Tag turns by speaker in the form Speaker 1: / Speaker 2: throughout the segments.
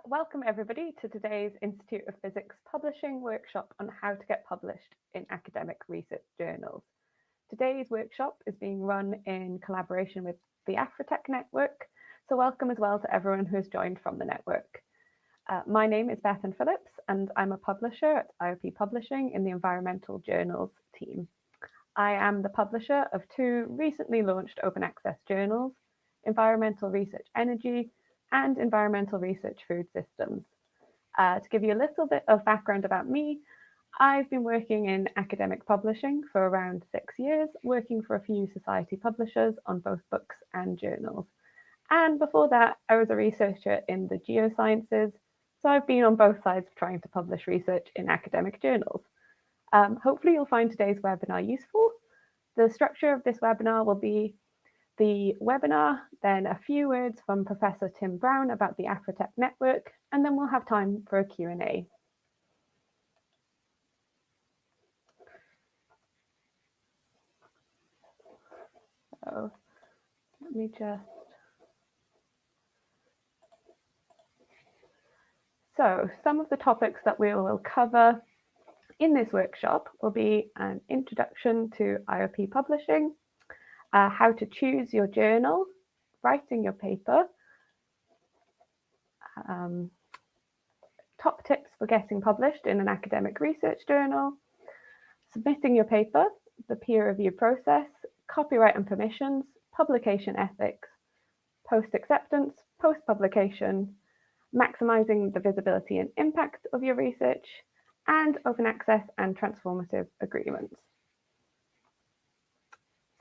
Speaker 1: Welcome everybody to today's Institute of Physics Publishing workshop on how to get published in academic research journals. Today's workshop is being run in collaboration with the Afretec network, so welcome as well to everyone who has joined from the network. My name is Bethan Phillips and I'm a publisher at IOP Publishing in the environmental journals team. I am the publisher of two recently launched open access journals, Environmental Research Energy and Environmental Research Food Systems. To give you a little bit of background about me, I've been working in academic publishing for around 6 years, working for a few society publishers on both books and journals. And before that, I was a researcher in the geosciences, so I've been on both sides of trying to publish research in academic journals. Hopefully you'll find today's webinar useful. The structure of this webinar will be the webinar, then a few words from Professor Tim Brown about the Afretec network, and then we'll have time for a Q&A. So let me just... So some of the topics that we will cover in this workshop will be an introduction to IOP Publishing, how to choose your journal, writing your paper, top tips for getting published in an academic research journal, submitting your paper, the peer review process, copyright and permissions, publication ethics, post-acceptance, post-publication, maximizing the visibility and impact of your research, and open access and transformative agreements.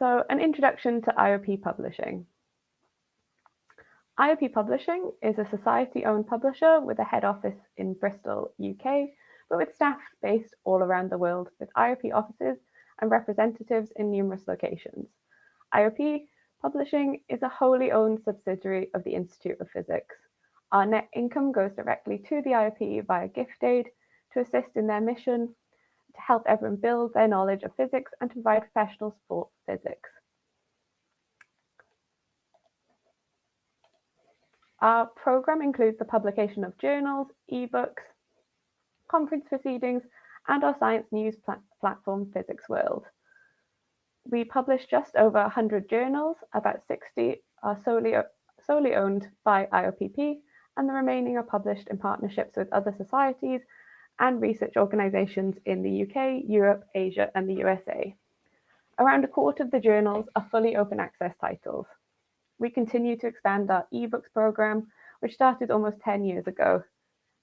Speaker 1: So an introduction to IOP Publishing. IOP Publishing is a society-owned publisher with a head office in Bristol, UK, but with staff based all around the world with IOP offices and representatives in numerous locations. IOP Publishing is a wholly owned subsidiary of the Institute of Physics. Our net income goes directly to the IOP via gift aid to assist in their mission to help everyone build their knowledge of physics and to provide professionals for physics. Our program includes the publication of journals, ebooks, conference proceedings, and our science news platform, Physics World. We publish just over 100 journals, about 60 are solely owned by IOPP, and the remaining are published in partnerships with other societies and research organisations in the UK, Europe, Asia, and the USA. Around a quarter of the journals are fully open access titles. We continue to expand our ebooks program, which started almost 10 years ago.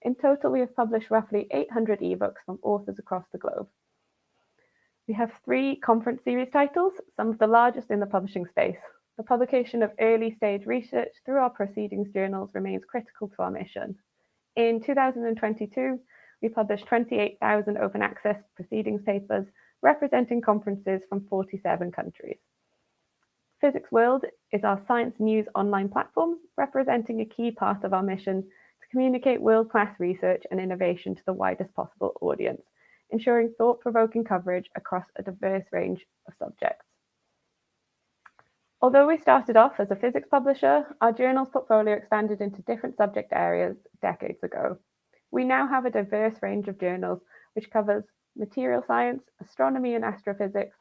Speaker 1: In total, we have published roughly 800 ebooks from authors across the globe. We have 3 conference series titles, some of the largest in the publishing space. The publication of early stage research through our proceedings journals remains critical to our mission. In 2022, we published 28,000 open access proceedings papers representing conferences from 47 countries. Physics World is our science news online platform, representing a key part of our mission to communicate world-class research and innovation to the widest possible audience, ensuring thought-provoking coverage across a diverse range of subjects. Although we started off as a physics publisher, our journals portfolio expanded into different subject areas decades ago. We now have a diverse range of journals which covers material science, astronomy and astrophysics,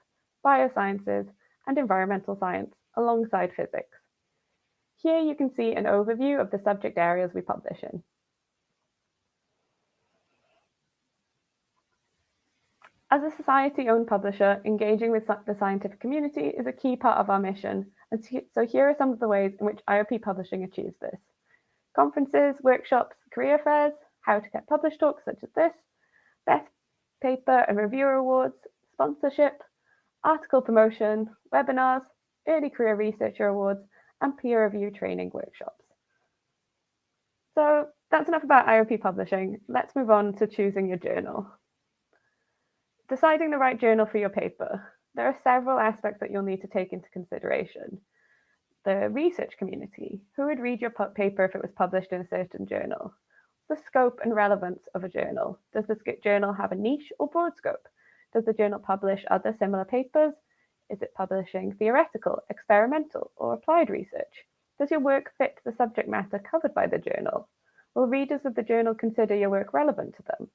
Speaker 1: biosciences, and environmental science alongside physics. Here you can see an overview of the subject areas we publish in. As a society-owned publisher, engaging with the scientific community is a key part of our mission, and so here are some of the ways in which IOP Publishing achieves this. Conferences, workshops, career fairs, how to get published talks such as this, best paper and reviewer awards, sponsorship, article promotion, webinars, early career researcher awards, and peer review training workshops. So that's enough about IOP Publishing. Let's move on to choosing your journal. Deciding the right journal for your paper. There are several aspects that you'll need to take into consideration. The research community. Who would read your paper if it was published in a certain journal? The scope and relevance of a journal. Does this journal have a niche or broad scope? Does the journal publish other similar papers? Is it publishing theoretical, experimental, or applied research? Does your work fit the subject matter covered by the journal? Will readers of the journal consider your work relevant to them?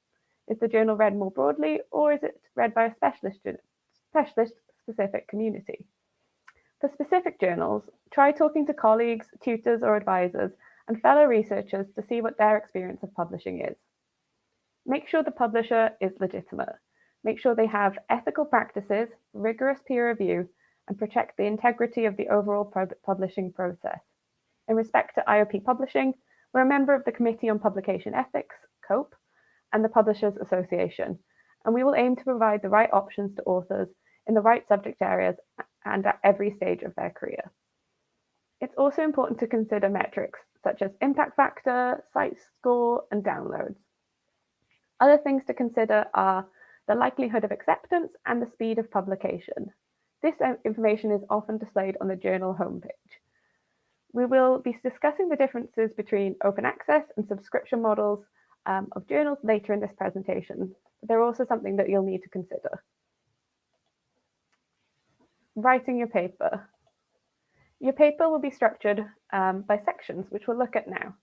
Speaker 1: Is the journal read more broadly, or is it read by a specialist-specific community? For specific journals, try talking to colleagues, tutors, or advisors, and fellow researchers to see what their experience of publishing is. Make sure the publisher is legitimate. Make sure they have ethical practices, rigorous peer review, and protect the integrity of the overall publishing process. In respect to IOP Publishing, we're a member of the Committee on Publication Ethics, COPE, and the Publishers Association, and we will aim to provide the right options to authors in the right subject areas and at every stage of their career. It's also important to consider metrics such as impact factor, site score, and downloads. Other things to consider are the likelihood of acceptance and the speed of publication. This information is often displayed on the journal homepage. We will be discussing the differences between open access and subscription models of journals later in this presentation. They're also something that you'll need to consider. Writing your paper. Your paper will be structured by sections, which we'll look at now.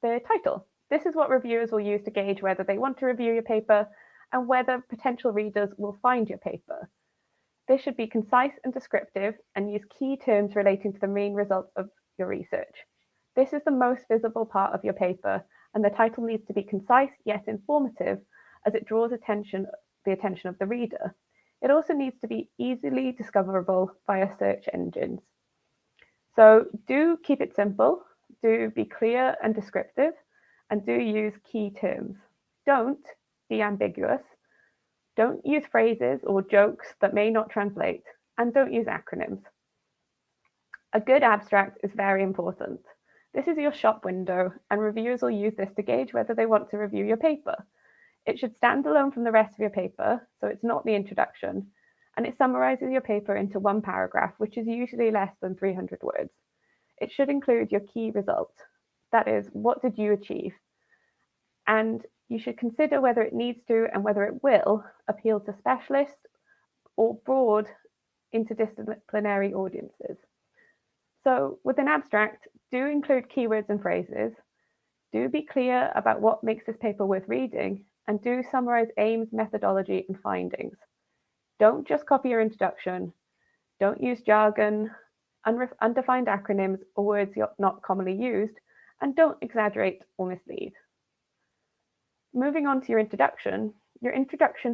Speaker 1: The title. This is what reviewers will use to gauge whether they want to review your paper and whether potential readers will find your paper. This should be concise and descriptive and use key terms relating to the main results of your research. This is the most visible part of your paper, and the title needs to be concise yet informative as it draws the attention of the reader. It also needs to be easily discoverable via search engines. So do keep it simple, do be clear and descriptive, and do use key terms. Don't be ambiguous. Don't use phrases or jokes that may not translate, and don't use acronyms. A good abstract is very important. This is your shop window, and reviewers will use this to gauge whether they want to review your paper. It should stand alone from the rest of your paper, so it's not the introduction, and it summarizes your paper into one paragraph, which is usually less than 300 words. It should include your key results. That is, what did you achieve? And you should consider whether it needs to and whether it will appeal to specialists or broad interdisciplinary audiences. So with an abstract, do include keywords and phrases, do be clear about what makes this paper worth reading, and do summarize aims, methodology, and findings. Don't just copy your introduction, don't use jargon, undefined acronyms, or words not commonly used, and don't exaggerate or mislead. Moving on to your introduction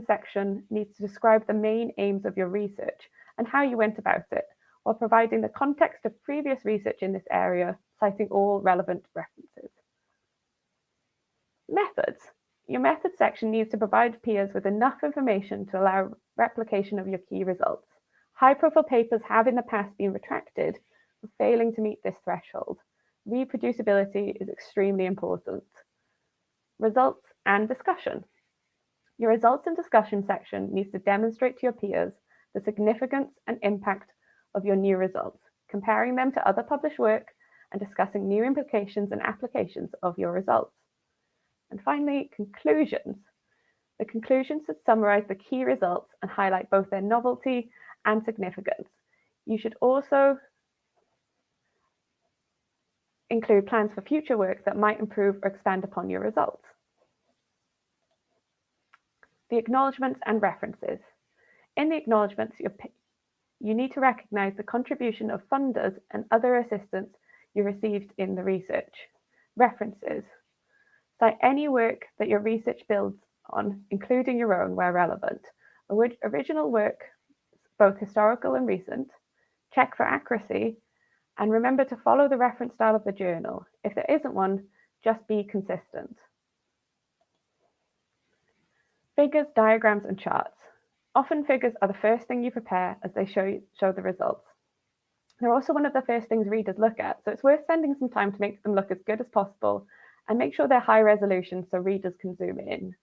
Speaker 1: section needs to describe the main aims of your research and how you went about it, while providing the context of previous research in this area, citing all relevant references. Methods. Your methods section needs to provide peers with enough information to allow replication of your key results. High-profile papers have in the past been retracted for failing to meet this threshold. Reproducibility is extremely important. Results and discussion. Your results and discussion section needs to demonstrate to your peers the significance and impact of your new results, comparing them to other published work and discussing new implications and applications of your results. And finally, conclusions. The conclusions should summarize the key results and highlight both their novelty and significance. You should also include plans for future work that might improve or expand upon your results. The acknowledgements and references. In the acknowledgements, you need to recognize the contribution of funders and other assistance you received in the research. References. Cite any work that your research builds on, including your own where relevant. Original work, both historical and recent. Check for accuracy, and remember to follow the reference style of the journal. If there isn't one, just be consistent. Figures, diagrams, and charts. Often figures are the first thing you prepare as they show the results. They're also one of the first things readers look at, so it's worth spending some time to make them look as good as possible and make sure they're high resolution so readers can zoom in.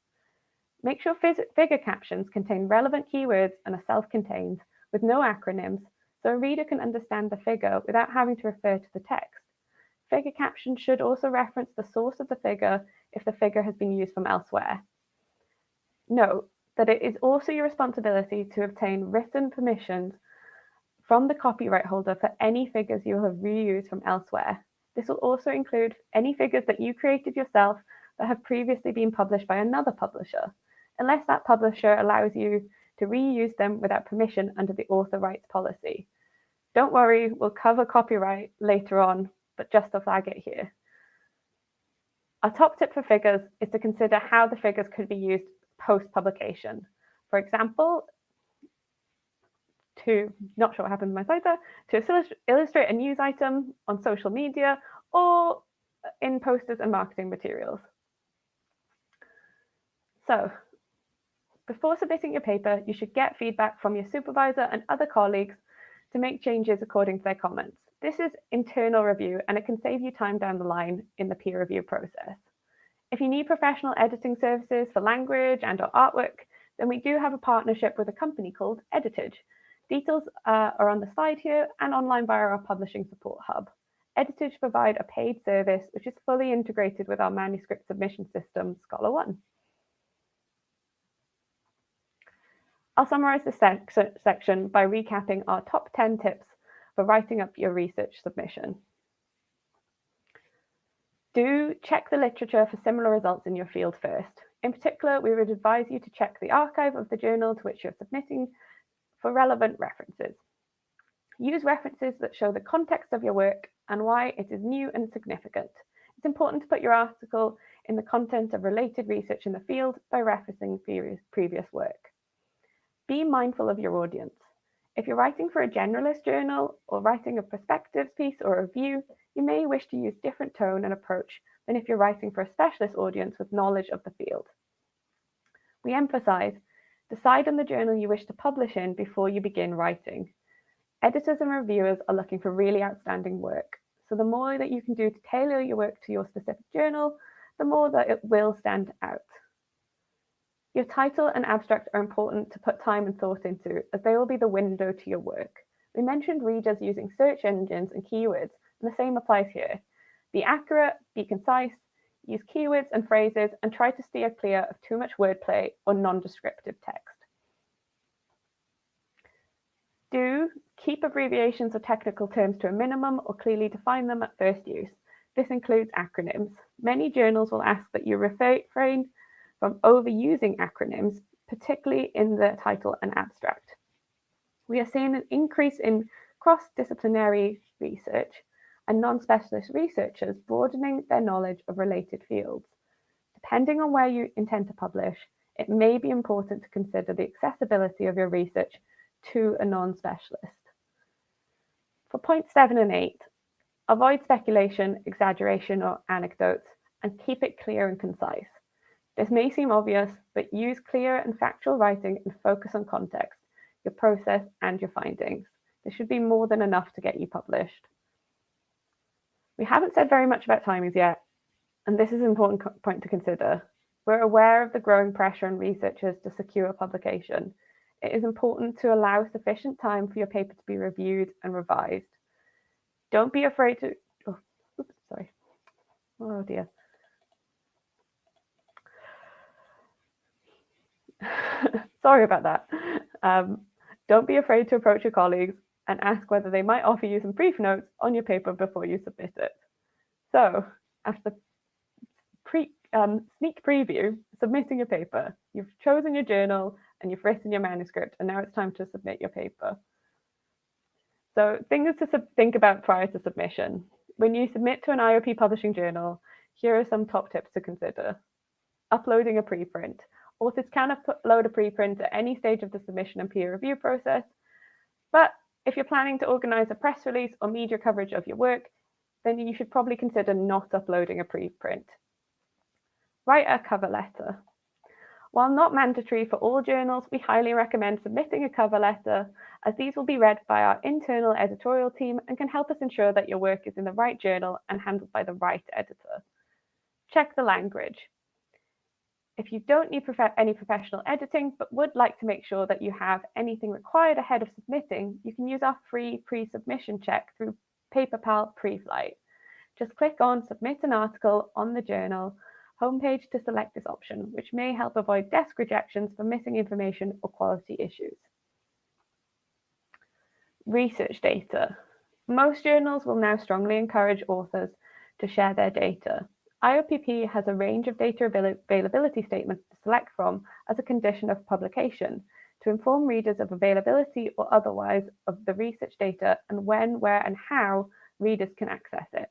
Speaker 1: Make sure figure captions contain relevant keywords and are self-contained with no acronyms, so a reader can understand the figure without having to refer to the text. Figure captions should also reference the source of the figure if the figure has been used from elsewhere. Note that it is also your responsibility to obtain written permissions from the copyright holder for any figures you have reused from elsewhere. This will also include any figures that you created yourself that have previously been published by another publisher, unless that publisher allows you to reuse them without permission under the author rights policy. Don't worry, we'll cover copyright later on, but just to flag it here. Our top tip for figures is to consider how the figures could be used post-publication. For example, not sure what happened to my slide there, to illustrate a news item on social media or in posters and marketing materials. So, before submitting your paper, you should get feedback from your supervisor and other colleagues to make changes according to their comments. This is internal review and it can save you time down the line in the peer review process. If you need professional editing services for language and/or artwork, then we do have a partnership with a company called Editage. Details are on the slide here and online via our publishing support hub. Editage provide a paid service which is fully integrated with our manuscript submission system, Scholar One. I'll summarize this section by recapping our top 10 tips for writing up your research submission. Do check the literature for similar results in your field first. In particular, we would advise you to check the archive of the journal to which you're submitting for relevant references. Use references that show the context of your work and why it is new and significant. It's important to put your article in the content of related research in the field by referencing previous work. Be mindful of your audience. If you're writing for a generalist journal or writing a perspectives piece or a review, you may wish to use different tone and approach than if you're writing for a specialist audience with knowledge of the field. We emphasize, decide on the journal you wish to publish in before you begin writing. Editors and reviewers are looking for really outstanding work, so the more that you can do to tailor your work to your specific journal, the more that it will stand out. Your title and abstract are important to put time and thought into, as they will be the window to your work. We mentioned readers using search engines and keywords, and the same applies here. Be accurate, be concise, use keywords and phrases, and try to steer clear of too much wordplay or non-descriptive text. Do keep abbreviations or technical terms to a minimum or clearly define them at first use. This includes acronyms. Many journals will ask that you refrain from overusing acronyms, particularly in the title and abstract. We are seeing an increase in cross-disciplinary research and non-specialist researchers broadening their knowledge of related fields. Depending on where you intend to publish, it may be important to consider the accessibility of your research to a non-specialist. For points 7 and 8, avoid speculation, exaggeration, or anecdotes, and keep it clear and concise. This may seem obvious, but use clear and factual writing and focus on context, your process, and your findings. This should be more than enough to get you published. We haven't said very much about timings yet, and this is an important point to consider. We're aware of the growing pressure on researchers to secure publication. It is important to allow sufficient time for your paper to be reviewed and revised. Don't be afraid to... Oh dear. Sorry about that. Don't be afraid to approach your colleagues and ask whether they might offer you some brief notes on your paper before you submit it. So, after sneak preview, submitting your paper, you've chosen your journal and you've written your manuscript, and now it's time to submit your paper. So, things to think about prior to submission. When you submit to an IOP Publishing journal, here are some top tips to consider. Uploading a preprint. Authors can upload a preprint at any stage of the submission and peer review process, but if you're planning to organize a press release or media coverage of your work, then you should probably consider not uploading a preprint. Write a cover letter. While not mandatory for all journals, we highly recommend submitting a cover letter, as these will be read by our internal editorial team and can help us ensure that your work is in the right journal and handled by the right editor. Check the language. If you don't need any professional editing, but would like to make sure that you have anything required ahead of submitting, you can use our free pre-submission check through PaperPal Preflight. Just click on Submit an Article on the journal homepage to select this option, which may help avoid desk rejections for missing information or quality issues. Research data. Most journals will now strongly encourage authors to share their data. IOPP has a range of data availability statements to select from as a condition of publication to inform readers of availability or otherwise of the research data and when, where, and how readers can access it.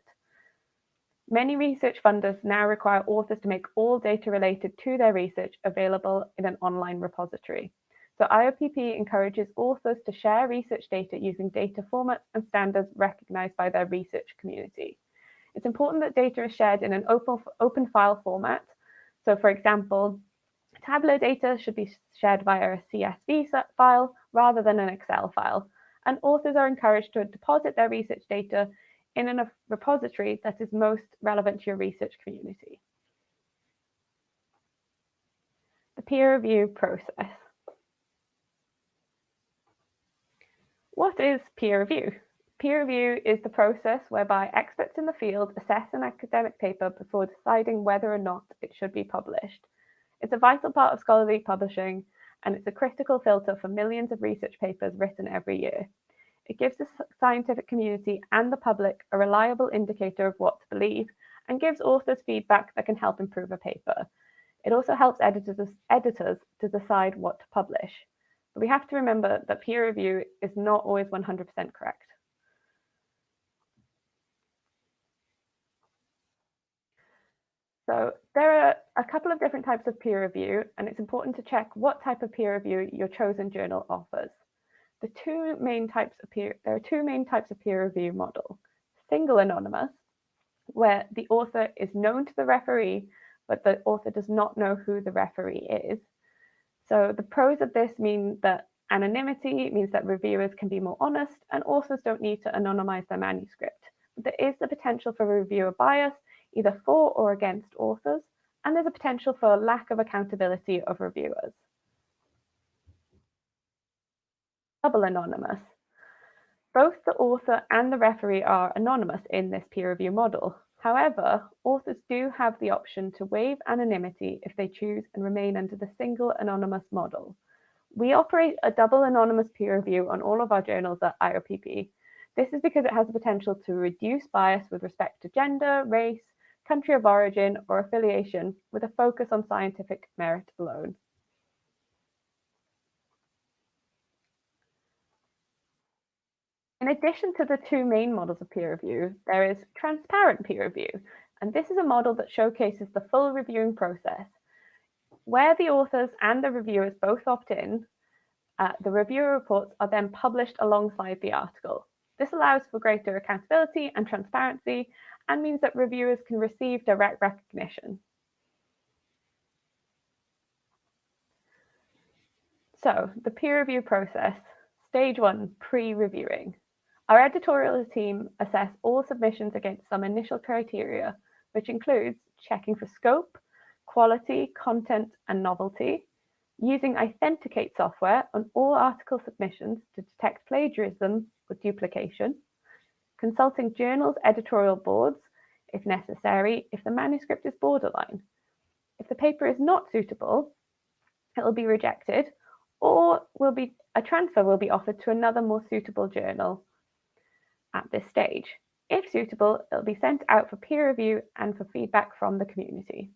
Speaker 1: Many research funders now require authors to make all data related to their research available in an online repository. So IOPP encourages authors to share research data using data formats and standards recognized by their research community. It's important that data is shared in an open file format. So for example, tabular data should be shared via a CSV file rather than an Excel file. And authors are encouraged to deposit their research data in a repository that is most relevant to your research community. The peer review process. What is peer review? Peer review is the process whereby experts in the field assess an academic paper before deciding whether or not it should be published. It's a vital part of scholarly publishing, and it's a critical filter for millions of research papers written every year. It gives the scientific community and the public a reliable indicator of what to believe and gives authors feedback that can help improve a paper. It also helps editors to decide what to publish. But we have to remember that peer review is not always 100% correct. So there are a couple of different types of peer review, and it's important to check what type of peer review your chosen journal offers. There are two main types of peer review model. Single anonymous, where the author is known to the referee, but the author does not know who the referee is. So the pros of this mean that anonymity means that reviewers can be more honest and authors don't need to anonymize their manuscript. But there is the potential for reviewer bias, either for or against authors, and there's a potential for a lack of accountability of reviewers. Double anonymous. Both the author and the referee are anonymous in this peer review model. However, authors do have the option to waive anonymity if they choose and remain under the single anonymous model. We operate a double anonymous peer review on all of our journals at IOPP. This is because it has the potential to reduce bias with respect to gender, race, country of origin, or affiliation, with a focus on scientific merit alone. In addition to the two main models of peer review, there is transparent peer review, and this is a model that showcases the full reviewing process. Where the authors and the reviewers both opt in, the reviewer reports are then published alongside the article. This allows for greater accountability and transparency and means that reviewers can receive direct recognition. So, the peer review process. Stage 1, pre-reviewing. Our editorial team assess all submissions against some initial criteria, which includes checking for scope, quality, content, and novelty, using Authenticate software on all article submissions to detect plagiarism or duplication, consulting journals' editorial boards, if necessary, if the manuscript is borderline. If the paper is not suitable, it will be rejected, or a transfer will be offered to another more suitable journal at this stage. If suitable, it will be sent out for peer review and for feedback from the community.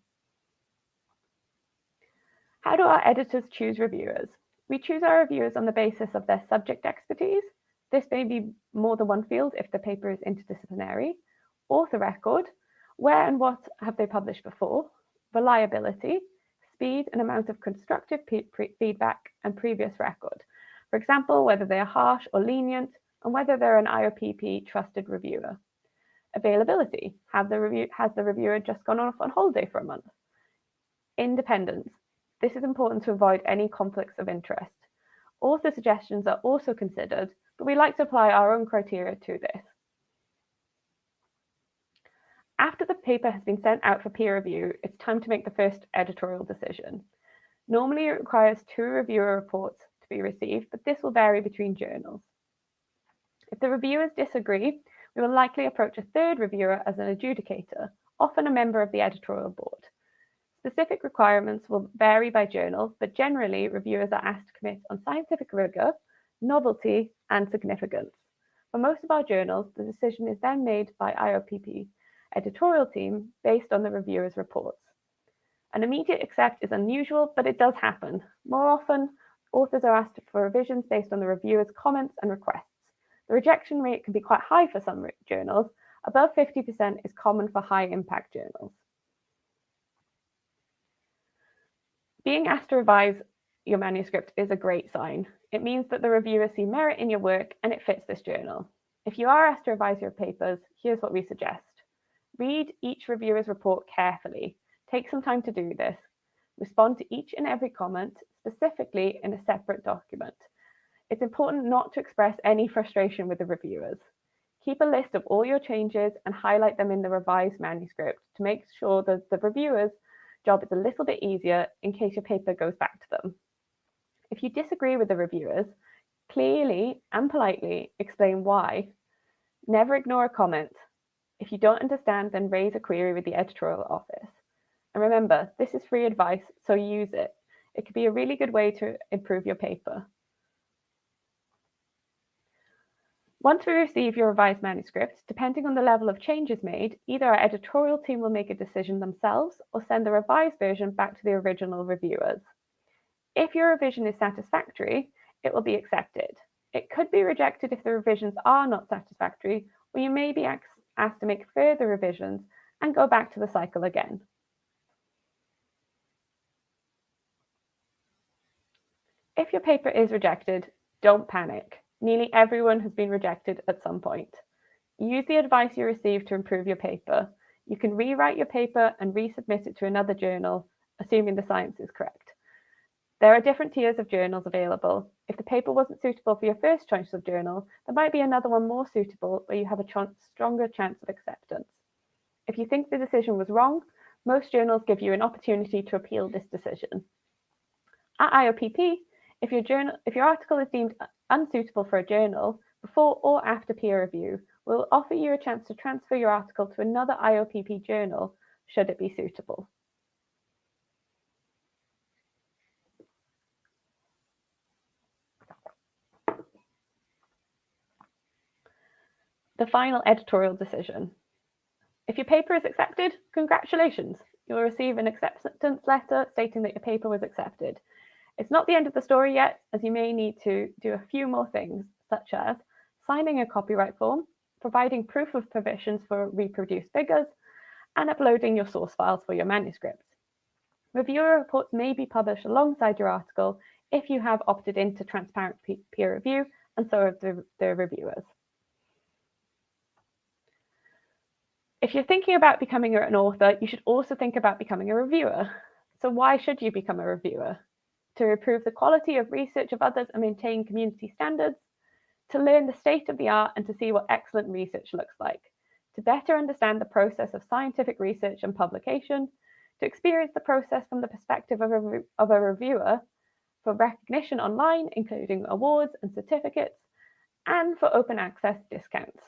Speaker 1: How do our editors choose reviewers? We choose our reviewers on the basis of their subject expertise. This may be more than one field if the paper is interdisciplinary, author record, where and what have they published before, reliability, speed and amount of constructive feedback, and previous record. For example, whether they are harsh or lenient, and whether they're an IOPP trusted reviewer. Availability, has the reviewer just gone off on holiday for a month? Independence, this is important to avoid any conflicts of interest. Author suggestions are also considered, but we like to apply our own criteria to this. After the paper has been sent out for peer review, it's time to make the first editorial decision. Normally, it requires 2 reviewer reports to be received, but this will vary between journals. If the reviewers disagree, we will likely approach a third reviewer as an adjudicator, often a member of the editorial board. Specific requirements will vary by journal, but generally, reviewers are asked to commit on scientific rigor, novelty, and significance. For most of our journals, the decision is then made by IOPP editorial team based on the reviewer's reports. An immediate accept is unusual, but it does happen. More often, authors are asked for revisions based on the reviewer's comments and requests. The rejection rate can be quite high for some journals. Above 50% is common for high-impact journals. Being asked to revise your manuscript is a great sign. It means that the reviewers see merit in your work and it fits this journal. If you are asked to revise your papers, here's what we suggest. Read each reviewer's report carefully. Take some time to do this. Respond to each and every comment, specifically in a separate document. It's important not to express any frustration with the reviewers. Keep a list of all your changes and highlight them in the revised manuscript to make sure that the reviewer's job is a little bit easier in case your paper goes back to them. If you disagree with the reviewers, clearly and politely explain why. Never ignore a comment. If you don't understand, then raise a query with the editorial office. And remember, this is free advice, so use it. It could be a really good way to improve your paper. Once we receive your revised manuscript, depending on the level of changes made, either our editorial team will make a decision themselves or send the revised version back to the original reviewers. If your revision is satisfactory, it will be accepted. It could be rejected if the revisions are not satisfactory, or you may be asked to make further revisions and go back to the cycle again. If your paper is rejected, don't panic. Nearly everyone has been rejected at some point. Use the advice you received to improve your paper. You can rewrite your paper and resubmit it to another journal, assuming the science is correct. There are different tiers of journals available. If the paper wasn't suitable for your first choice of journal, there might be another one more suitable where you have a stronger chance of acceptance. If you think the decision was wrong, most journals give you an opportunity to appeal this decision. At IOPP, if your article is deemed unsuitable for a journal, before or after peer review, we'll offer you a chance to transfer your article to another IOPP journal, should it be suitable. The final editorial decision. If your paper is accepted, congratulations. You'll receive an acceptance letter stating that your paper was accepted. It's not the end of the story yet, as you may need to do a few more things, such as signing a copyright form, providing proof of permissions for reproduced figures, and uploading your source files for your manuscripts. Reviewer reports may be published alongside your article if you have opted into transparent peer review, and so have the reviewers. If you're thinking about becoming an author, you should also think about becoming a reviewer. So why should you become a reviewer? To improve the quality of research of others and maintain community standards, to learn the state of the art and to see what excellent research looks like, to better understand the process of scientific research and publication, to experience the process from the perspective of a reviewer, for recognition online, including awards and certificates, and for open access discounts.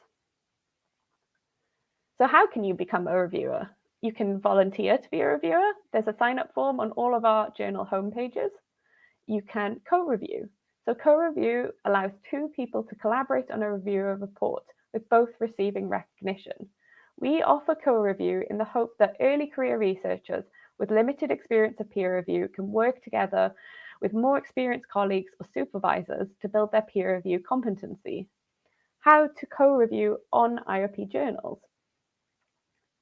Speaker 1: So how can you become a reviewer? You can volunteer to be a reviewer. There's a sign-up form on all of our journal homepages. You can co-review. So co-review allows two people to collaborate on a reviewer report, with both receiving recognition. We offer co-review in the hope that early career researchers with limited experience of peer review can work together with more experienced colleagues or supervisors to build their peer review competency. How to co-review on IOP journals.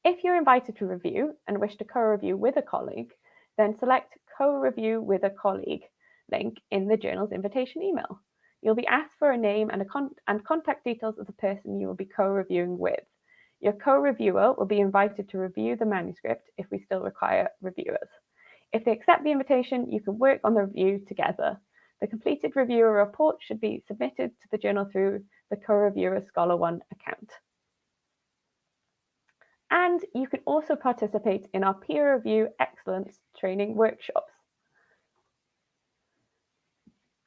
Speaker 1: If you're invited to review and wish to co-review with a colleague, then select Co-review with a Colleague link in the journal's invitation email. You'll be asked for a name and contact details of the person you will be co-reviewing with. Your co-reviewer will be invited to review the manuscript if we still require reviewers. If they accept the invitation, you can work on the review together. The completed reviewer report should be submitted to the journal through the co-reviewer ScholarOne account. And you can also participate in our peer review excellence training workshops.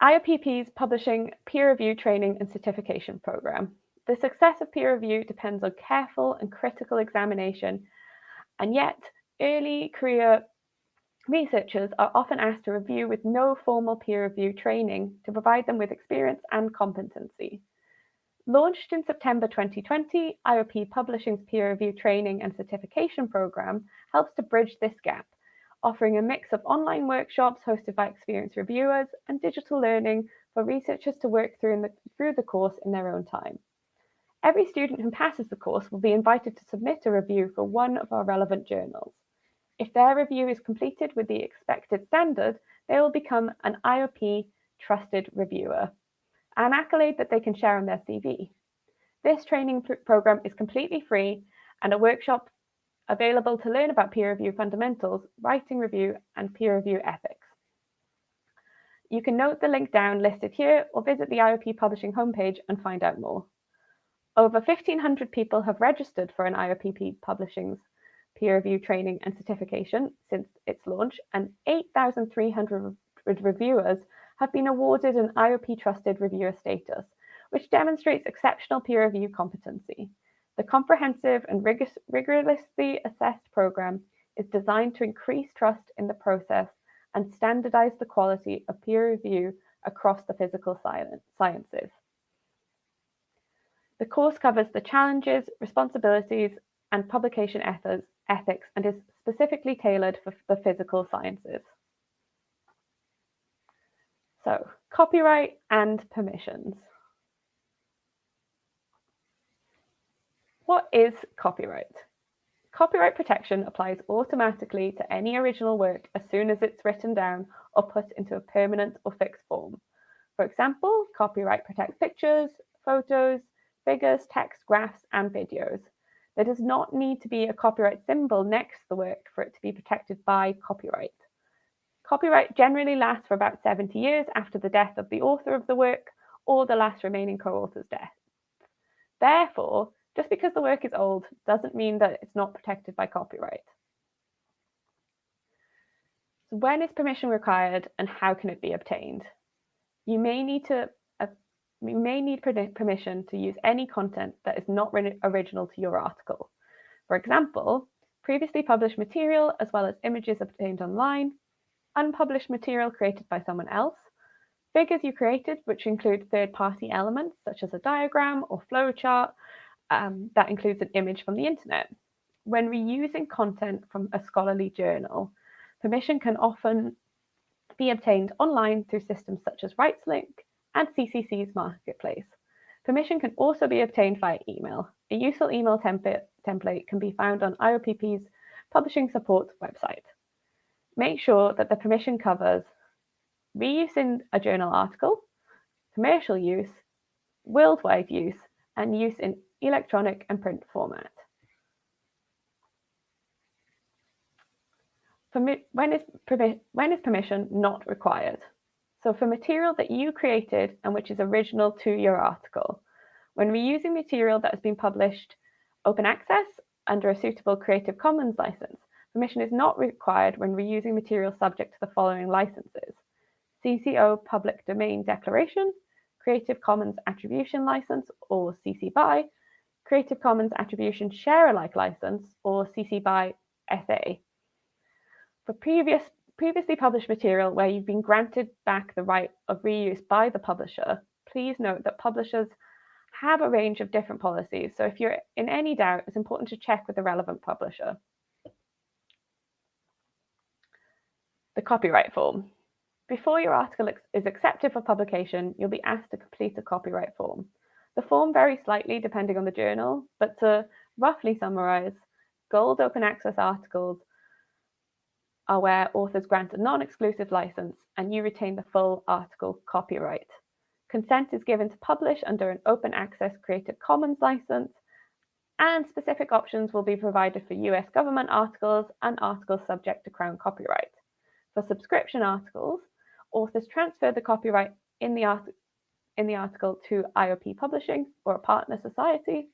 Speaker 1: IOPP's Publishing Peer Review Training and Certification Program. The success of peer review depends on careful and critical examination, and yet early career researchers are often asked to review with no formal peer review training to provide them with experience and competency. Launched in September 2020, IOP Publishing's peer review training and certification program helps to bridge this gap, offering a mix of online workshops hosted by experienced reviewers and digital learning for researchers to work through the course in their own time. Every student who passes the course will be invited to submit a review for one of our relevant journals. If their review is completed with the expected standard, they will become an IOP trusted reviewer, an accolade that they can share on their CV. This training program is completely free and a workshop available to learn about peer review fundamentals, writing review, and peer review ethics. You can note the link down listed here or visit the IOP Publishing homepage and find out more. Over 1,500 people have registered for an IOP Publishing's peer review training and certification since its launch, and 8,300 reviewers have been awarded an IOP Trusted Reviewer status, which demonstrates exceptional peer review competency. The comprehensive and rigorously assessed program is designed to increase trust in the process and standardize the quality of peer review across the physical sciences. The course covers the challenges, responsibilities, and publication ethics and is specifically tailored for the physical sciences. So, copyright and permissions. What is copyright? Copyright protection applies automatically to any original work as soon as it's written down or put into a permanent or fixed form. For example, copyright protects pictures, photos, figures, text, graphs, and videos. There does not need to be a copyright symbol next to the work for it to be protected by copyright. Copyright generally lasts for about 70 years after the death of the author of the work or the last remaining co-author's death. Therefore, just because the work is old doesn't mean that it's not protected by copyright. So when is permission required and how can it be obtained? You may need permission to use any content that is not original to your article. For example, previously published material as well as images obtained online, unpublished material created by someone else, figures you created which include third-party elements such as a diagram or flowchart that includes an image from the internet. When reusing content from a scholarly journal, permission can often be obtained online through systems such as RightsLink and CCC's Marketplace. Permission can also be obtained via email. A useful email template can be found on IOPP's Publishing Support website. Make sure that the permission covers reuse in a journal article, commercial use, worldwide use, and use in electronic and print format. When is permission not required? So for material that you created and which is original to your article, when reusing material that has been published open access under a suitable Creative Commons license, permission is not required when reusing material subject to the following licenses: CC Public Domain Declaration, Creative Commons Attribution License or CC BY, Creative Commons Attribution Share Alike License or CC BY SA. For previously published material where you've been granted back the right of reuse by the publisher, please note that publishers have a range of different policies, so if you're in any doubt, it's important to check with the relevant publisher. The copyright form. Before your article is accepted for publication, you'll be asked to complete a copyright form. The form varies slightly depending on the journal, but to roughly summarize, gold open access articles are where authors grant a non-exclusive license and you retain the full article copyright. Consent is given to publish under an open access Creative Commons license, and specific options will be provided for US government articles and articles subject to Crown copyright. For subscription articles, authors transfer the copyright in the article to IOP Publishing or a partner society.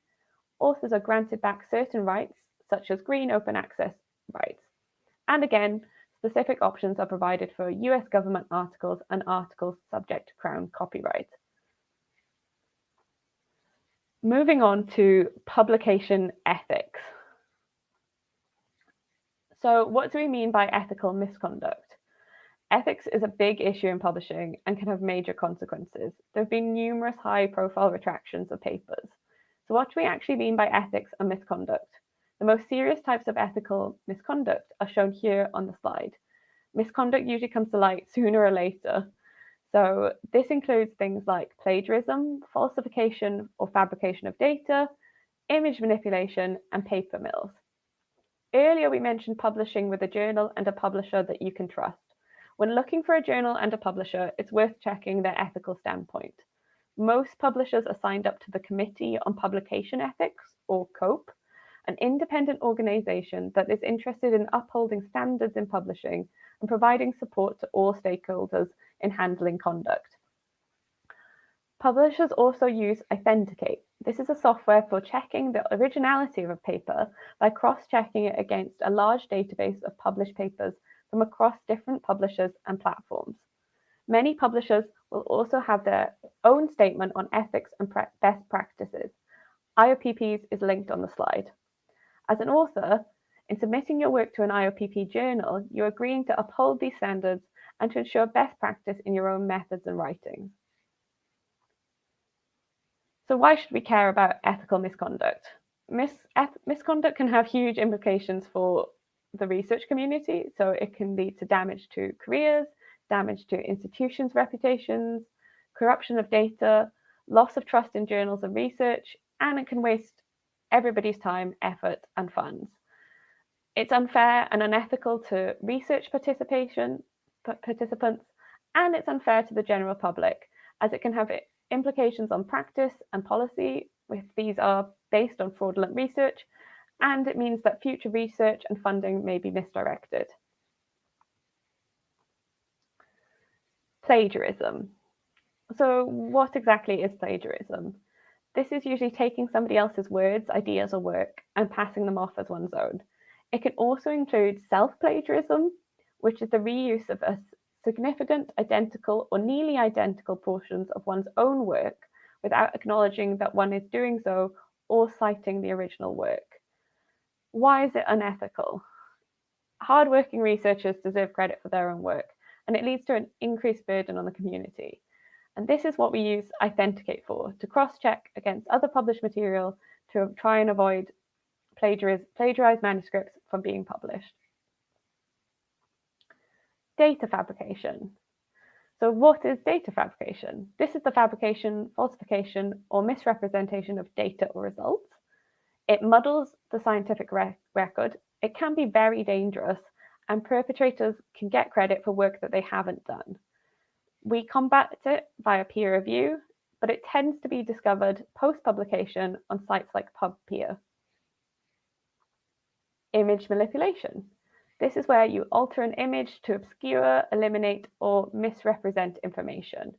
Speaker 1: Authors are granted back certain rights, such as green open access rights. And again, specific options are provided for US government articles and articles subject to Crown copyright. Moving on to publication ethics. So what do we mean by ethical misconduct? Ethics is a big issue in publishing and can have major consequences. There have been numerous high-profile retractions of papers. So what do we actually mean by ethics and misconduct? The most serious types of ethical misconduct are shown here on the slide. Misconduct usually comes to light sooner or later. So this includes things like plagiarism, falsification or fabrication of data, image manipulation, and paper mills. Earlier, we mentioned publishing with a journal and a publisher that you can trust. When looking for a journal and a publisher, it's worth checking their ethical standpoint. Most publishers are signed up to the Committee on Publication Ethics, or COPE, an independent organization that is interested in upholding standards in publishing and providing support to all stakeholders in handling conduct. Publishers also use Authenticate. This is a software for checking the originality of a paper by cross-checking it against a large database of published papers from across different publishers and platforms. Many publishers will also have their own statement on ethics and best practices. IOPPs is linked on the slide. As an author, in submitting your work to an IOPP journal, you're agreeing to uphold these standards and to ensure best practice in your own methods and writings. So why should we care about ethical misconduct? Misconduct can have huge implications for the research community. So it can lead to damage to careers, damage to institutions' reputations, corruption of data, loss of trust in journals and research, and it can waste everybody's time, effort, and funds. It's unfair and unethical to research participants, and it's unfair to the general public, as it can have implications on practice and policy if these are based on fraudulent research, and it means that future research and funding may be misdirected. Plagiarism. So what exactly is plagiarism? This is usually taking somebody else's words, ideas, or work and passing them off as one's own. It can also include self-plagiarism, which is the reuse of a significant, identical, or nearly identical portions of one's own work without acknowledging that one is doing so or citing the original work. Why is it unethical? Hardworking researchers deserve credit for their own work, and it leads to an increased burden on the community. And this is what we use Authenticate for, to cross-check against other published material to try and avoid plagiarized manuscripts from being published. Data fabrication. So what is data fabrication? This is the fabrication, falsification, or misrepresentation of data or results. It muddles the scientific record. It can be very dangerous, and perpetrators can get credit for work that they haven't done. We combat it via peer review, but it tends to be discovered post-publication on sites like PubPeer. Image manipulation. This is where you alter an image to obscure, eliminate, or misrepresent information.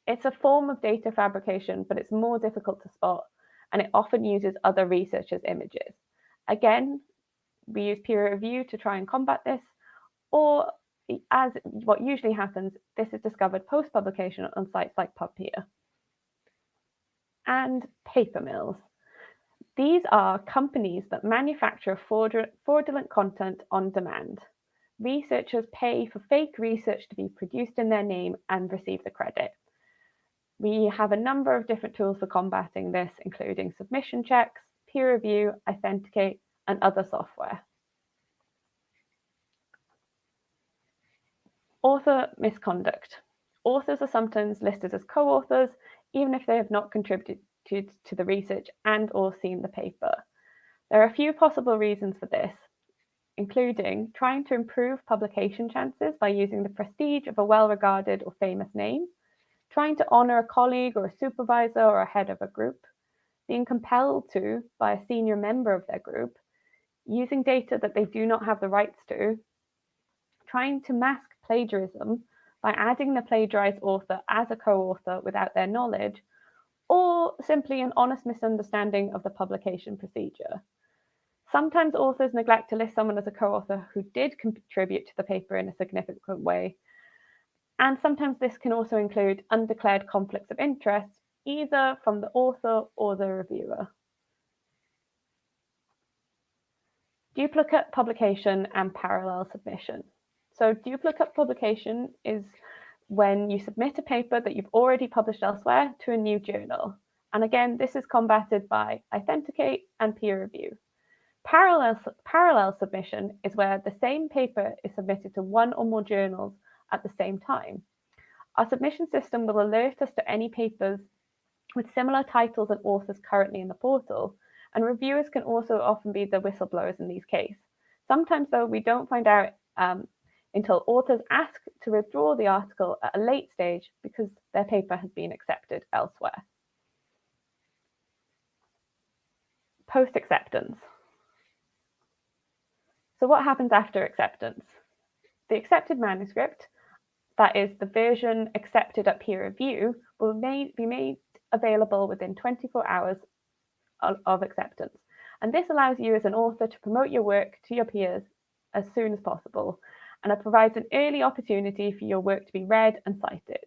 Speaker 1: It's a form of data fabrication, but it's more difficult to spot, and it often uses other researchers' images. Again, we use peer review to try and combat this, or as what usually happens, this is discovered post-publication on sites like PubPeer. And paper mills. These are companies that manufacture fraudulent content on demand. Researchers pay for fake research to be produced in their name and receive the credit. We have a number of different tools for combating this, including submission checks, peer review, Authenticate, and other software. Author misconduct. Authors are sometimes listed as co-authors, even if they have not contributed to the research and or seen the paper. There are a few possible reasons for this, including trying to improve publication chances by using the prestige of a well-regarded or famous name, trying to honor a colleague or a supervisor or a head of a group, being compelled to by a senior member of their group, using data that they do not have the rights to, trying to mask plagiarism by adding the plagiarized author as a co-author without their knowledge, or simply an honest misunderstanding of the publication procedure. Sometimes authors neglect to list someone as a co-author who did contribute to the paper in a significant way. And sometimes this can also include undeclared conflicts of interest, either from the author or the reviewer. Duplicate publication and parallel submission. So duplicate publication is when you submit a paper that you've already published elsewhere to a new journal. And again, this is combated by Authenticate and peer review. Parallel submission is where the same paper is submitted to one or more journals at the same time. Our submission system will alert us to any papers with similar titles and authors currently in the portal, and reviewers can also often be the whistleblowers in these cases. Sometimes, though, we don't find out until authors ask to withdraw the article at a late stage because their paper has been accepted elsewhere. Post-acceptance. So what happens after acceptance? The accepted manuscript, that is the version accepted at peer review, will be made available within 24 hours of acceptance. And this allows you as an author to promote your work to your peers as soon as possible, and it provides an early opportunity for your work to be read and cited.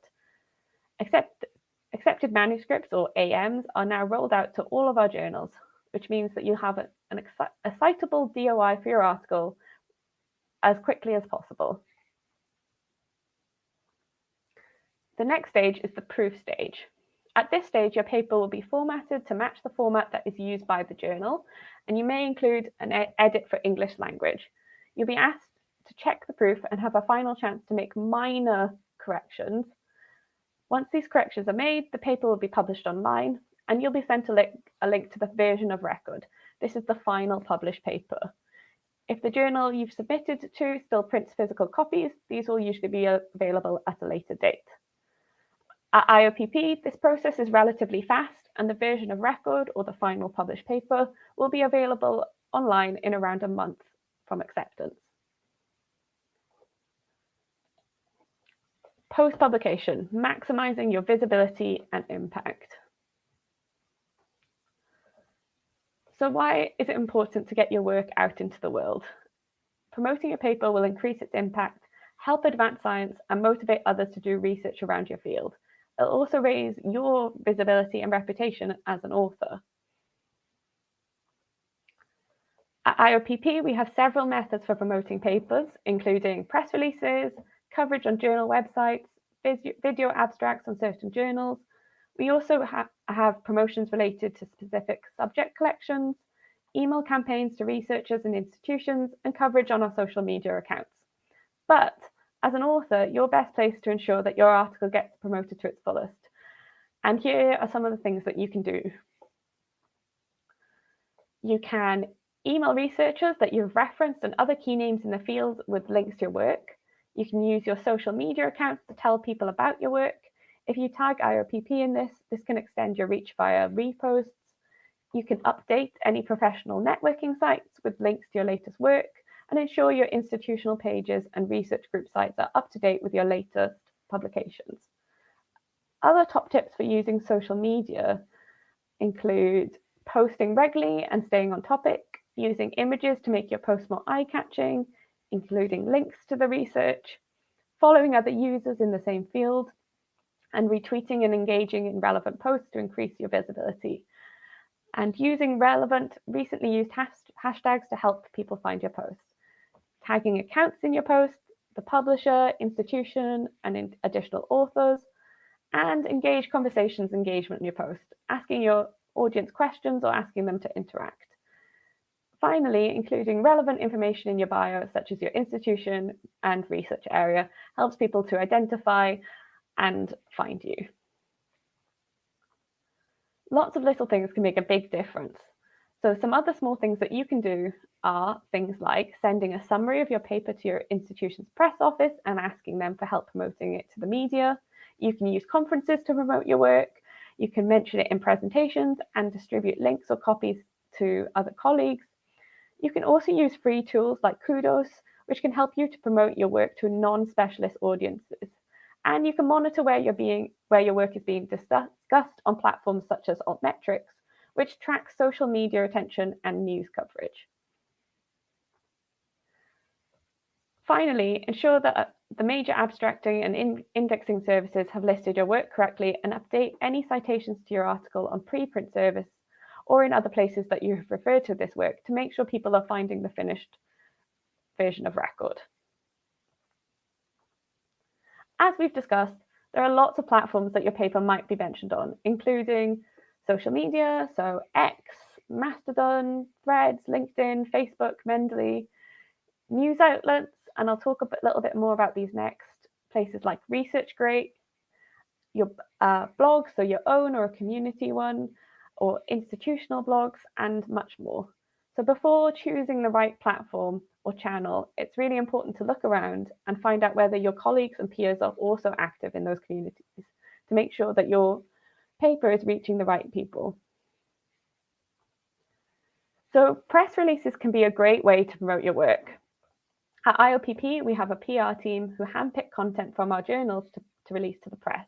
Speaker 1: Accepted manuscripts, or AMs, are now rolled out to all of our journals, which means that you have a citable DOI for your article as quickly as possible. The next stage is the proof stage. At this stage, your paper will be formatted to match the format that is used by the journal, and you may include an edit for English language. You'll be asked to check the proof and have a final chance to make minor corrections. Once these corrections are made, the paper will be published online, and you'll be sent a link to the version of record. This is the final published paper. If the journal you've submitted to still prints physical copies, these will usually be available at a later date. At IOPP, this process is relatively fast, and the version of record, or the final published paper, will be available online in around a month from acceptance. Post-publication, maximizing your visibility and impact. So why is it important to get your work out into the world? Promoting your paper will increase its impact, help advance science, and motivate others to do research around your field. It'll also raise your visibility and reputation as an author. At IOPP, we have several methods for promoting papers, including press releases, coverage on journal websites, video abstracts on certain journals. We also have promotions related to specific subject collections, email campaigns to researchers and institutions, and coverage on our social media accounts. But as an author, you're best placed to ensure that your article gets promoted to its fullest. And here are some of the things that you can do. You can email researchers that you've referenced and other key names in the field with links to your work. You can use your social media accounts to tell people about your work. If you tag IOPP in this can extend your reach via reposts. You can update any professional networking sites with links to your latest work, and ensure your institutional pages and research group sites are up to date with your latest publications. Other top tips for using social media include posting regularly and staying on topic, using images to make your post more eye-catching, including links to the research, following other users in the same field, and retweeting and engaging in relevant posts to increase your visibility, and using relevant, recently used hashtags to help people find your post. Tagging accounts in your post, the publisher, institution, and additional authors, and engage conversations engagement in your post, asking your audience questions or asking them to interact. Finally, including relevant information in your bio, such as your institution and research area, helps people to identify and find you. Lots of little things can make a big difference. So some other small things that you can do are things like sending a summary of your paper to your institution's press office and asking them for help promoting it to the media. You can use conferences to promote your work. You can mention it in presentations and distribute links or copies to other colleagues. You can also use free tools like Kudos, which can help you to promote your work to non-specialist audiences. And you can monitor where your work is being discussed on platforms such as Altmetrics, which tracks social media attention and news coverage. Finally, ensure that the major abstracting and indexing services have listed your work correctly, and update any citations to your article on preprint service or in other places that you have referred to this work to make sure people are finding the finished version of record. As we've discussed, there are lots of platforms that your paper might be mentioned on, including social media, so X, Mastodon, Threads, LinkedIn, Facebook, Mendeley, news outlets, and I'll talk a little bit more about these next, places like ResearchGate, your blog, so your own or a community one, or institutional blogs, and much more. So before choosing the right platform or channel, it's really important to look around and find out whether your colleagues and peers are also active in those communities to make sure that your paper is reaching the right people. So press releases can be a great way to promote your work. At IOPP, we have a PR team who handpick content from our journals to release to the press.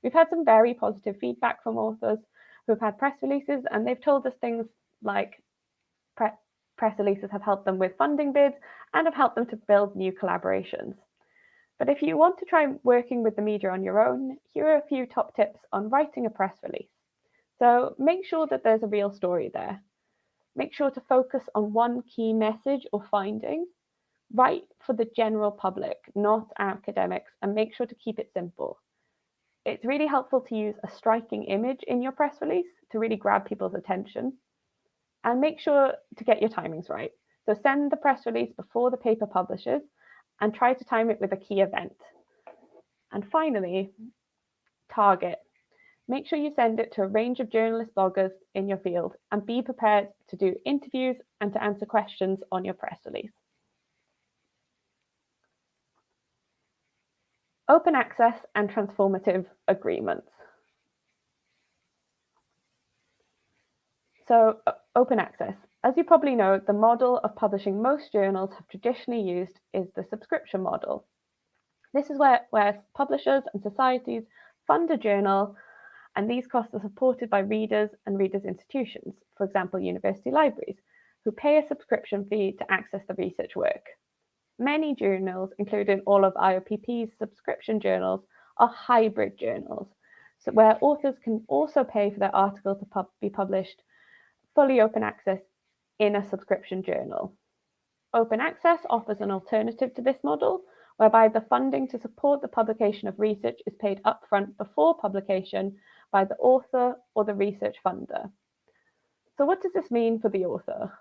Speaker 1: We've had some very positive feedback from authors who've had press releases, and they've told us things like press releases have helped them with funding bids and have helped them to build new collaborations. But if you want to try working with the media on your own, here are a few top tips on writing a press release. So make sure that there's a real story there. Make sure to focus on one key message or finding. Write for the general public, not academics, and make sure to keep it simple. It's really helpful to use a striking image in your press release to really grab people's attention. And make sure to get your timings right. So send the press release before the paper publishes and try to time it with a key event. And finally, target. Make sure you send it to a range of journalist bloggers in your field and be prepared to do interviews and to answer questions on your press release. Open access and transformative agreements. So open access. As you probably know, the model of publishing most journals have traditionally used is the subscription model. This is where publishers and societies fund a journal, and these costs are supported by readers and readers' institutions, for example, university libraries, who pay a subscription fee to access the research work. Many journals, including all of IOPP's subscription journals, are hybrid journals, so where authors can also pay for their article to be published fully open access in a subscription journal. Open access offers an alternative to this model, whereby the funding to support the publication of research is paid upfront before publication by the author or the research funder. So what does this mean for the author?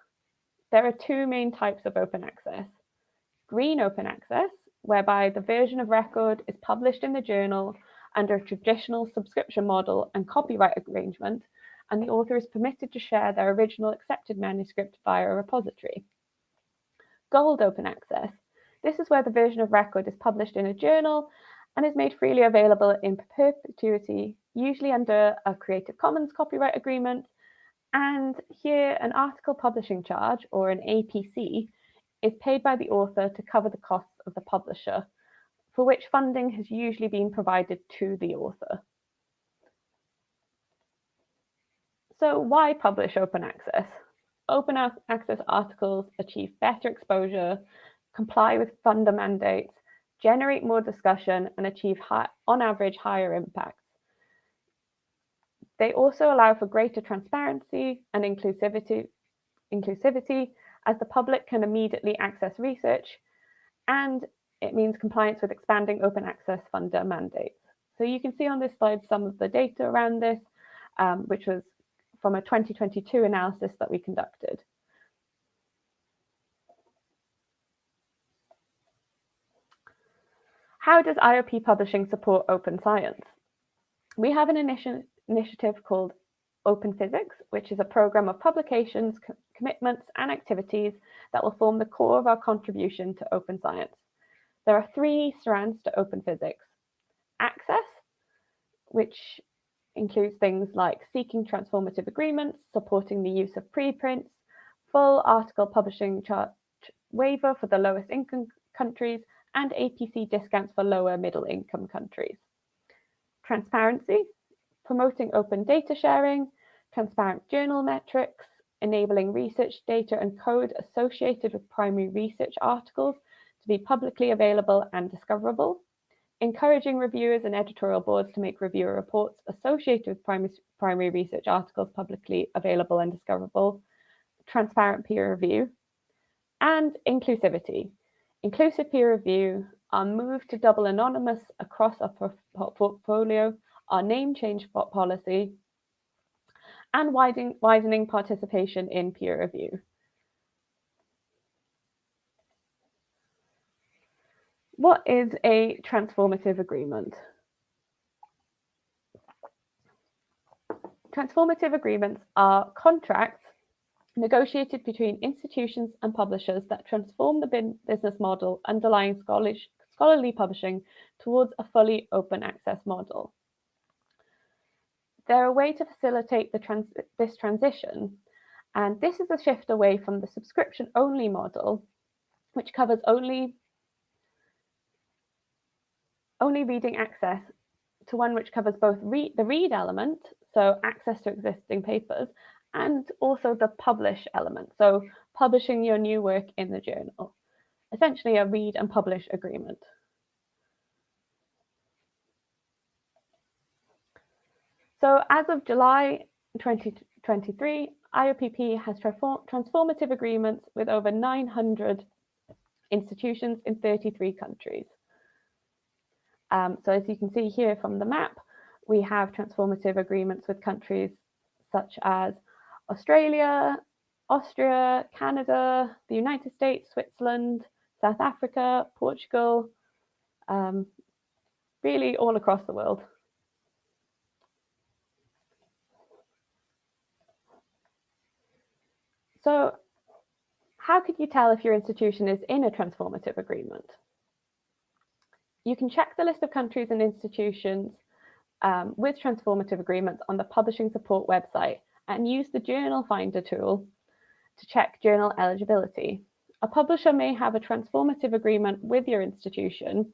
Speaker 1: There are two main types of open access. Green open access, whereby the version of record is published in the journal under a traditional subscription model and copyright arrangement, and the author is permitted to share their original accepted manuscript via a repository. Gold open access. This is where the version of record is published in a journal and is made freely available in perpetuity, usually under a Creative Commons copyright agreement. And here, an article publishing charge, or an APC, is paid by the author to cover the costs of the publisher, for which funding has usually been provided to the author. So why publish open access? Open access articles achieve better exposure, comply with funder mandates, generate more discussion, and achieve, on average, higher impacts. They also allow for greater transparency and inclusivity as the public can immediately access research, and it means compliance with expanding open access funder mandates. So you can see on this slide some of the data around this, which was from a 2022 analysis that we conducted. How does IOP Publishing support open science? We have an initiative called Open Physics, which is a program of publications, commitments, and activities that will form the core of our contribution to open science. There are three strands to open physics. Access, which includes things like seeking transformative agreements, supporting the use of preprints, full article publishing charge waiver for the lowest income countries, and APC discounts for lower middle income countries. Transparency, promoting open data sharing, transparent journal metrics, enabling research data and code associated with primary research articles to be publicly available and discoverable, encouraging reviewers and editorial boards to make reviewer reports associated with primary research articles publicly available and discoverable, transparent peer review, and inclusivity. Inclusive peer review our move to double anonymous across our portfolio, our name change policy, and widening participation in peer review. What is a transformative agreement? Transformative agreements are contracts negotiated between institutions and publishers that transform the business model underlying scholarly publishing towards a fully open access model. They're a way to facilitate this transition, and this is a shift away from the subscription-only model, which covers only reading access, to one which covers both the read element, so access to existing papers, and also the publish element, so publishing your new work in the journal. Essentially a read and publish agreement. So as of July 2023, IOPP has transformative agreements with over 900 institutions in 33 countries. So as you can see here from the map, we have transformative agreements with countries such as Australia, Austria, Canada, the United States, Switzerland, South Africa, Portugal, really all across the world. So how could you tell if your institution is in a transformative agreement? You can check the list of countries and institutions with transformative agreements on the Publishing Support website and use the Journal Finder tool to check journal eligibility. A publisher may have a transformative agreement with your institution,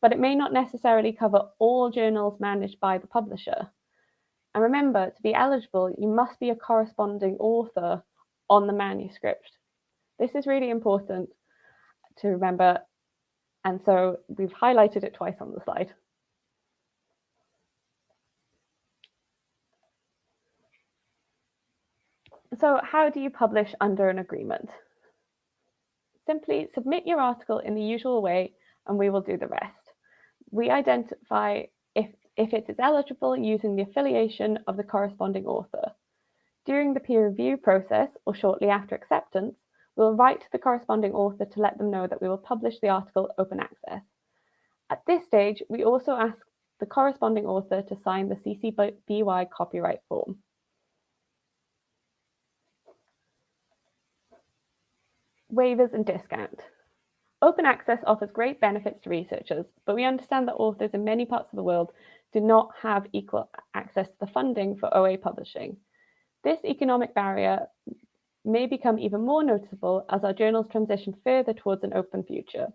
Speaker 1: but it may not necessarily cover all journals managed by the publisher. And remember, to be eligible, you must be a corresponding author on the manuscript. This is really important to remember, and so we've highlighted it twice on the slide. So how do you publish under an agreement? Simply submit your article in the usual way and we will do the rest. We identify if it is eligible using the affiliation of the corresponding author. During the peer review process or shortly after acceptance, we'll write to the corresponding author to let them know that we will publish the article open access. At this stage, we also ask the corresponding author to sign the CC BY copyright form. Waivers and discount. Open access offers great benefits to researchers, but we understand that authors in many parts of the world do not have equal access to the funding for OA publishing. This economic barrier may become even more noticeable as our journals transition further towards an open future.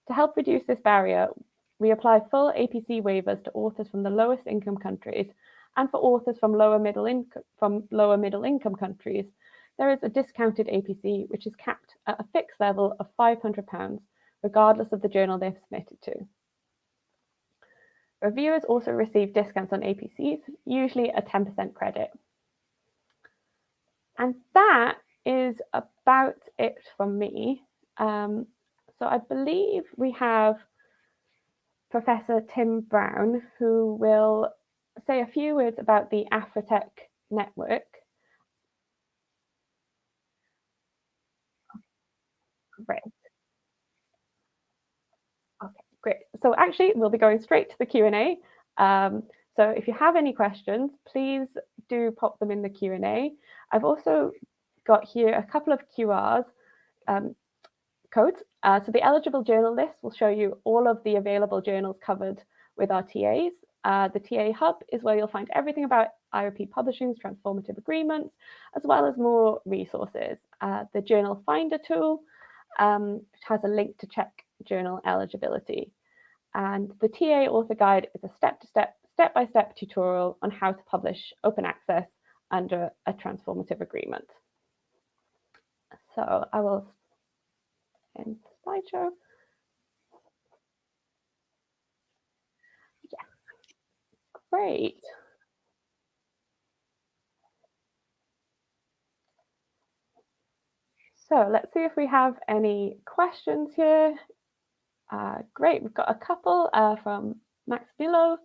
Speaker 1: To help reduce this barrier, we apply full APC waivers to authors from the lowest income countries, and for authors from lower middle income countries, there is a discounted APC which is capped at a fixed level of £500, regardless of the journal they've submitted to. Reviewers also receive discounts on APCs, usually a 10% credit. And that is about it from me. So I believe we have Professor Tim Brown, who will say a few words about the Afretec network. Great. Okay, great. So actually, we'll be going straight to the Q&A. So if you have any questions, please do pop them in the Q&A. I've also got here a couple of QRs codes. So the eligible journal list will show you all of the available journals covered with our TAs. The TA Hub is where you'll find everything about IOP Publishing's transformative agreements, as well as more resources. The Journal Finder tool, which has a link to check journal eligibility. And the TA Author Guide is a step-by-step tutorial on how to publish open access under a transformative agreement. So I will end the slideshow. Yeah, great. So let's see if we have any questions here. Great, we've got a couple from Max Milo.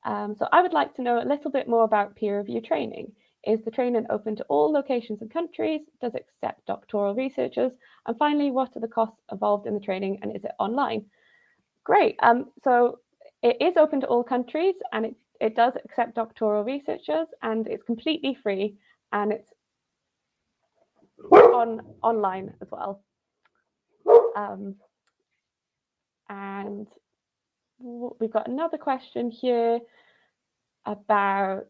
Speaker 1: So I would like to know a little bit more about peer review training. Is the training open to all locations and countries? Does it accept doctoral researchers? And finally, what are the costs involved in the training, and is it online? Great. So it is open to all countries, and it does accept doctoral researchers, and it's completely free, and it's online as well. And we've got another question here about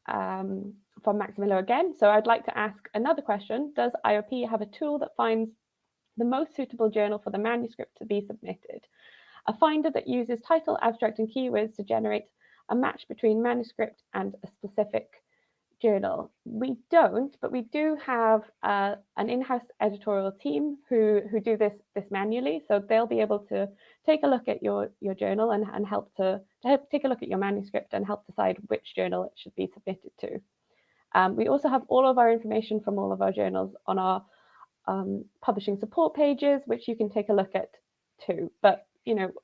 Speaker 1: from Max Miller again. So I'd like to ask another question. Does IOP have a tool that finds the most suitable journal for the manuscript to be submitted? A finder that uses title, abstract, and keywords to generate a match between manuscript and a specific journal. We don't, but we do have an in-house editorial team who do this manually. So they'll be able to take a look at your journal and help take a look at your manuscript and help decide which journal it should be submitted to. We also have all of our information from all of our journals on our publishing support pages, which you can take a look at too. But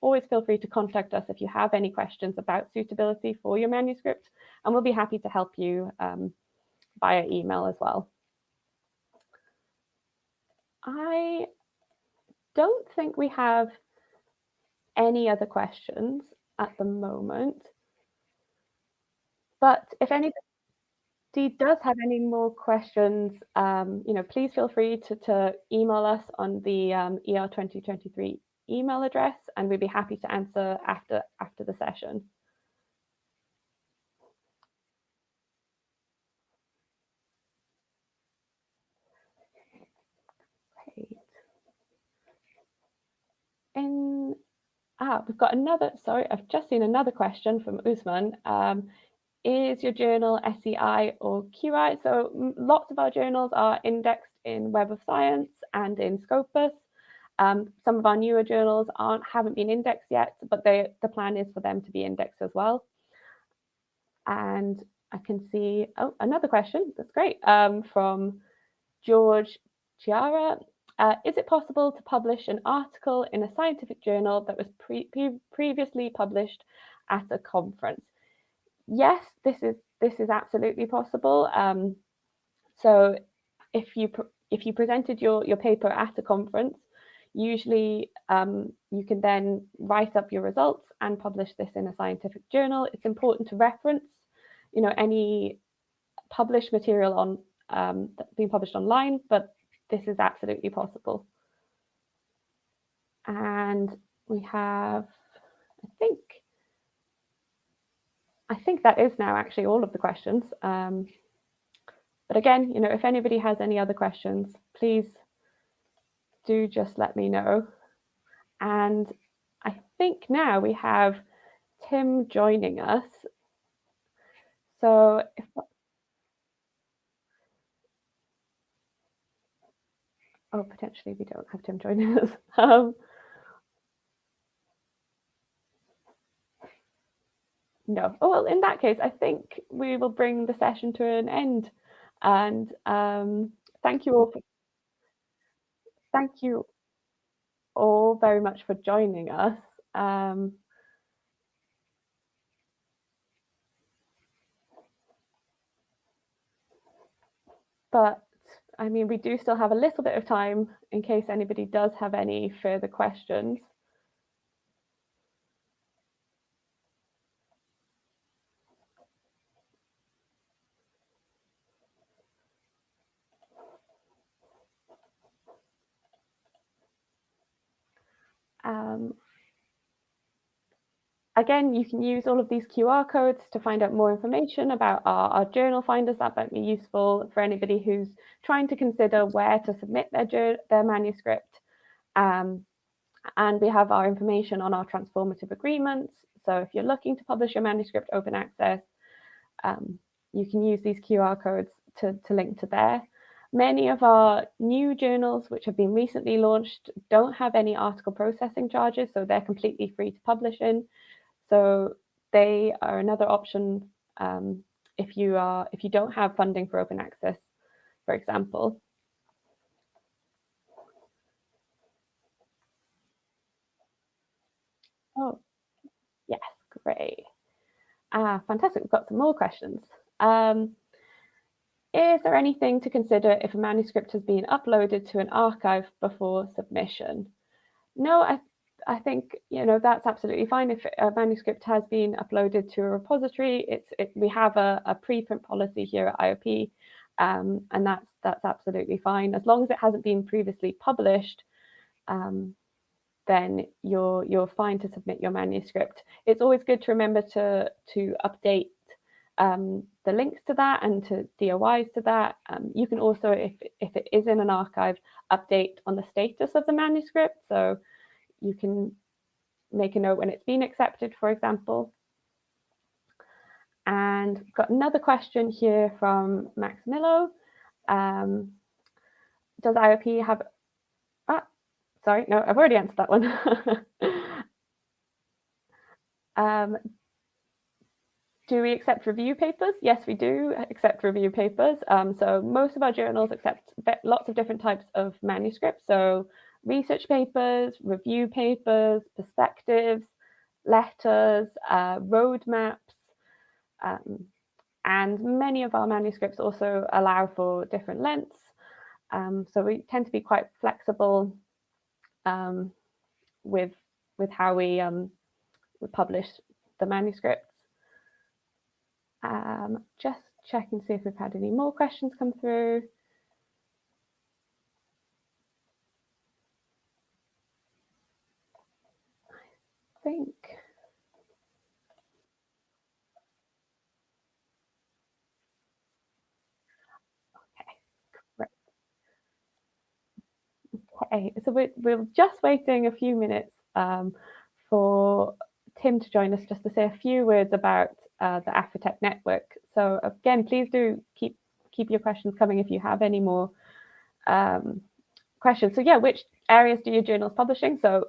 Speaker 1: always feel free to contact us if you have any questions about suitability for your manuscript, and we'll be happy to help you via email as well. I don't think we have any other questions at the moment, but if anybody does have any more questions, please feel free to email us on the ER 2023 email address, and we'd be happy to answer after the session. We've got another, sorry, I've just seen another question from Usman. Is your journal SCI or QI? So lots of our journals are indexed in Web of Science and in Scopus. Some of our newer journals haven't been indexed yet, but the plan is for them to be indexed as well. And I can see, another question, that's great, from George Chiara. Is it possible to publish an article in a scientific journal that was previously published at a conference? Yes, this is absolutely possible. So if you presented your paper at a conference, usually you can then write up your results and publish this in a scientific journal. It's important to reference, any published material on being published online, but this is absolutely possible. And we have, I think that is now actually all of the questions. But again, if anybody has any other questions, please do just let me know. And I think now we have Tim joining us. So potentially we don't have Tim joining us. No. Oh, well, in that case, I think we will bring the session to an end. And thank you all very much for joining us. But I mean, we do still have a little bit of time in case anybody does have any further questions. Again, you can use all of these QR codes to find out more information about our journal finders. That might be useful for anybody who's trying to consider where to submit their manuscript. And we have our information on our transformative agreements. So if you're looking to publish your manuscript open access, you can use these QR codes to link to there. Many of our new journals, which have been recently launched, don't have any article processing charges, so they're completely free to publish in. So they are another option if you don't have funding for open access, for example. Oh, yes, great. Fantastic. We've got some more questions. Is there anything to consider if a manuscript has been uploaded to an archive before submission? No, I think that's absolutely fine. If a manuscript has been uploaded to a repository, we have a preprint policy here at IOP, and that's absolutely fine as long as it hasn't been previously published. Then you're fine to submit your manuscript. It's always good to remember to update the links to that and to DOIs to that. You can also, if it is in an archive, update on the status of the manuscript. So you can make a note when it's been accepted, for example. And we've got another question here from Max Millo. Does IOP have... sorry, no, I've already answered that one. Do we accept review papers? Yes, we do accept review papers. So most of our journals accept lots of different types of manuscripts. So research papers, review papers, perspectives, letters, roadmaps, and many of our manuscripts also allow for different lengths. So we tend to be quite flexible with how we publish the manuscripts. Just check and see if we've had any more questions come through. I think. Okay, great. Okay, so we're just waiting a few minutes for Tim to join us just to say a few words about the Afretec network. So again, please do keep your questions coming if you have any more questions. So yeah, which areas do your journals publishing? So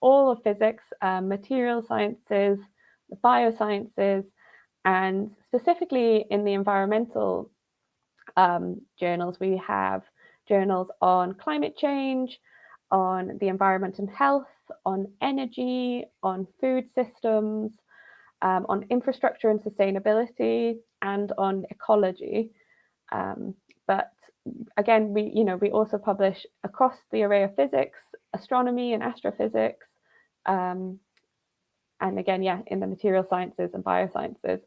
Speaker 1: all of physics, material sciences, the biosciences, and specifically in the environmental journals, we have journals on climate change, on the environment and health, on energy, on food systems, on infrastructure and sustainability, and on ecology. But again, we also publish across the array of physics, astronomy and astrophysics, and again, yeah, in the material sciences and biosciences.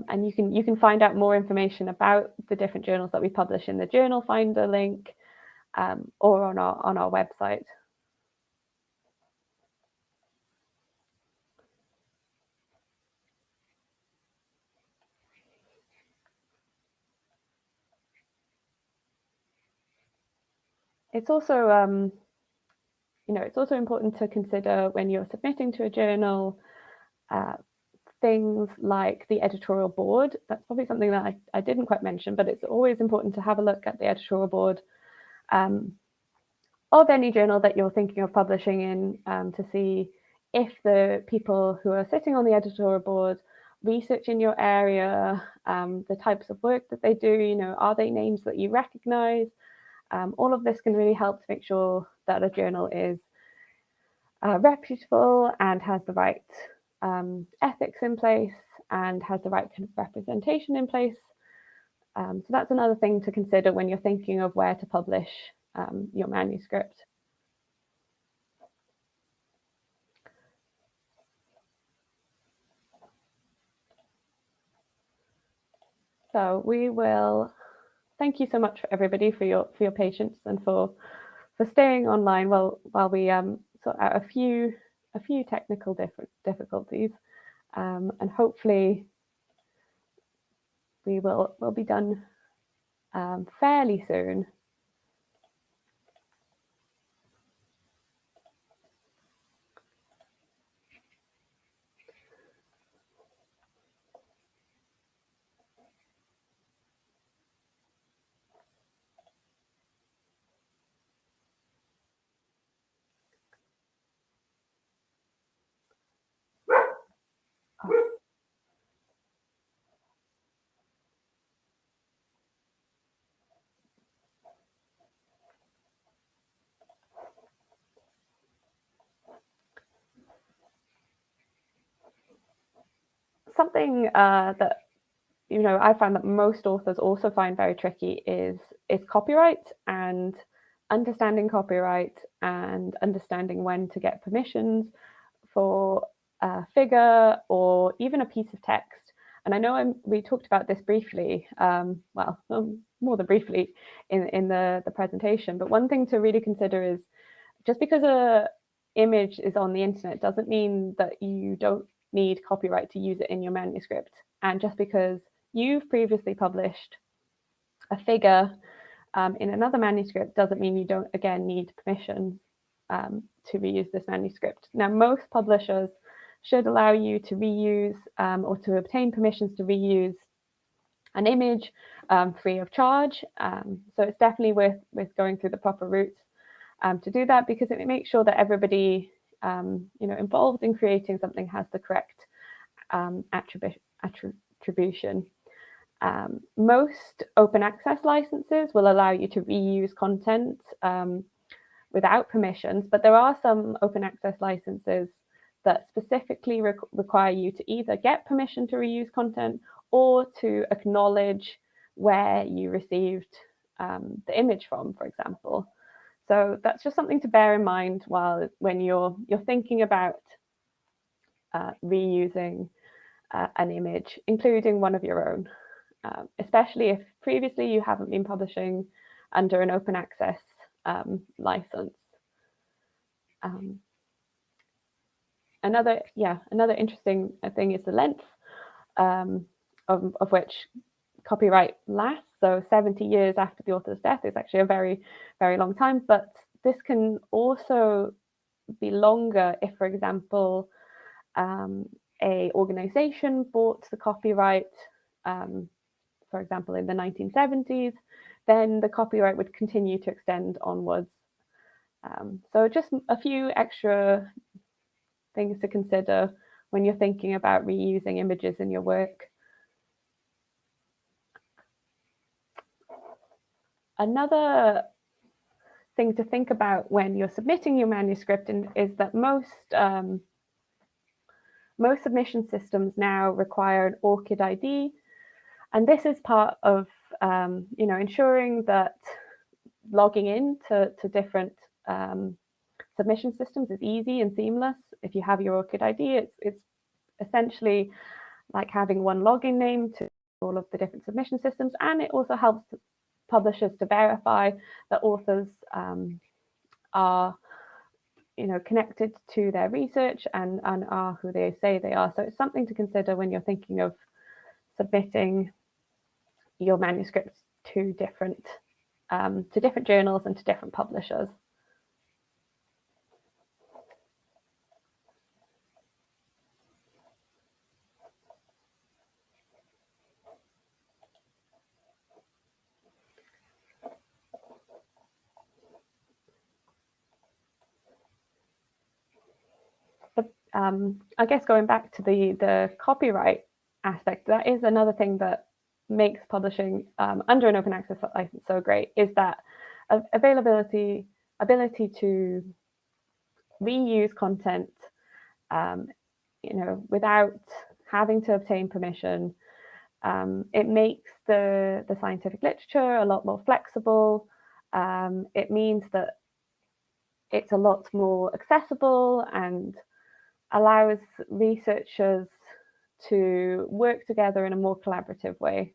Speaker 1: And you can find out more information about the different journals that we publish in the journal finder link or on our website. It's also it's also important to consider when you're submitting to a journal things like the editorial board. That's probably something that I didn't quite mention, but it's always important to have a look at the editorial board of any journal that you're thinking of publishing in to see if the people who are sitting on the editorial board research in your area, the types of work that they do, are they names that you recognize? All of this can really help to make sure that a journal is reputable and has the right ethics in place and has the right kind of representation in place. So that's another thing to consider when you're thinking of where to publish your manuscript. So we will thank you so much for everybody for your patience and for staying online while we sort out a few technical difficulties, and hopefully we'll be done fairly soon. something that I find that most authors also find very tricky is copyright, and understanding copyright and understanding when to get permissions for a figure or even a piece of text. And I know we talked about this briefly, more than briefly in the presentation, but one thing to really consider is just because a image is on the internet doesn't mean that you don't need copyright to use it in your manuscript. And just because you've previously published a figure in another manuscript doesn't mean you don't, again, need permission to reuse this manuscript. Now, most publishers should allow you to reuse or to obtain permissions to reuse an image free of charge. So it's definitely worth going through the proper route to do that, because it makes sure that everybody involved in creating something has the correct attribution. Most open access licenses will allow you to reuse content without permissions, but there are some open access licenses that specifically require you to either get permission to reuse content or to acknowledge where you received the image from, for example. So that's just something to bear in mind when you're thinking about reusing an image, including one of your own, especially if previously you haven't been publishing under an open access license. Another interesting thing is the length of which copyright lasts. So 70 years after the author's death is actually a very, very long time, but this can also be longer if, for example, a organization bought the copyright, for example, in the 1970s, then the copyright would continue to extend onwards. So just a few extra things to consider when you're thinking about reusing images in your work. Another thing to think about when you're submitting your manuscript is that most submission systems now require an ORCID ID, and this is part of ensuring that logging in to different submission systems is easy and seamless. If you have your ORCID ID, it's essentially like having one login name to all of the different submission systems, and it also helps publishers to verify that authors are connected to their research and are who they say they are. So it's something to consider when you're thinking of submitting your manuscripts to different journals and to different publishers. I guess going back to the copyright aspect, that is another thing that makes publishing under an open access license so great, is that ability to reuse content, without having to obtain permission. It makes the scientific literature a lot more flexible. It means that it's a lot more accessible and allows researchers to work together in a more collaborative way.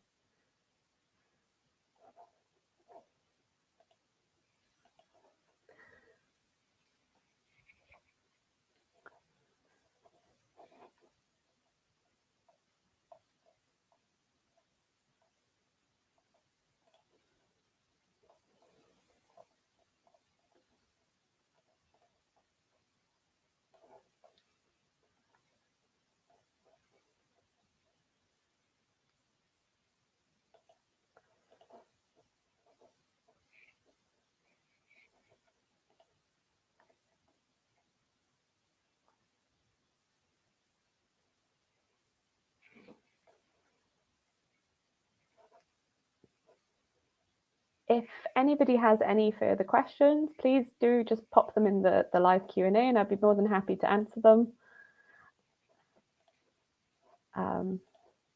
Speaker 1: If anybody has any further questions, please do just pop them in the live Q&A, and I'd be more than happy to answer them.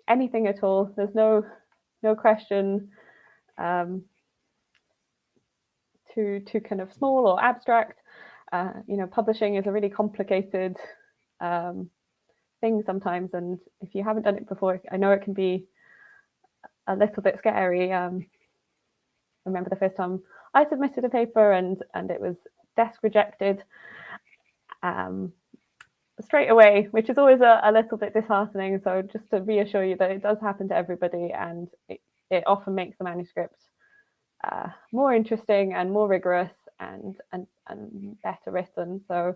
Speaker 1: anything at all. There's no question too kind of small or abstract. Publishing is a really complicated thing sometimes, and if you haven't done it before, I know it can be a little bit scary. I remember the first time I submitted a paper and it was desk rejected straight away, which is always a little bit disheartening. So just to reassure you that it does happen to everybody, and it often makes the manuscript more interesting and more rigorous and better written. So,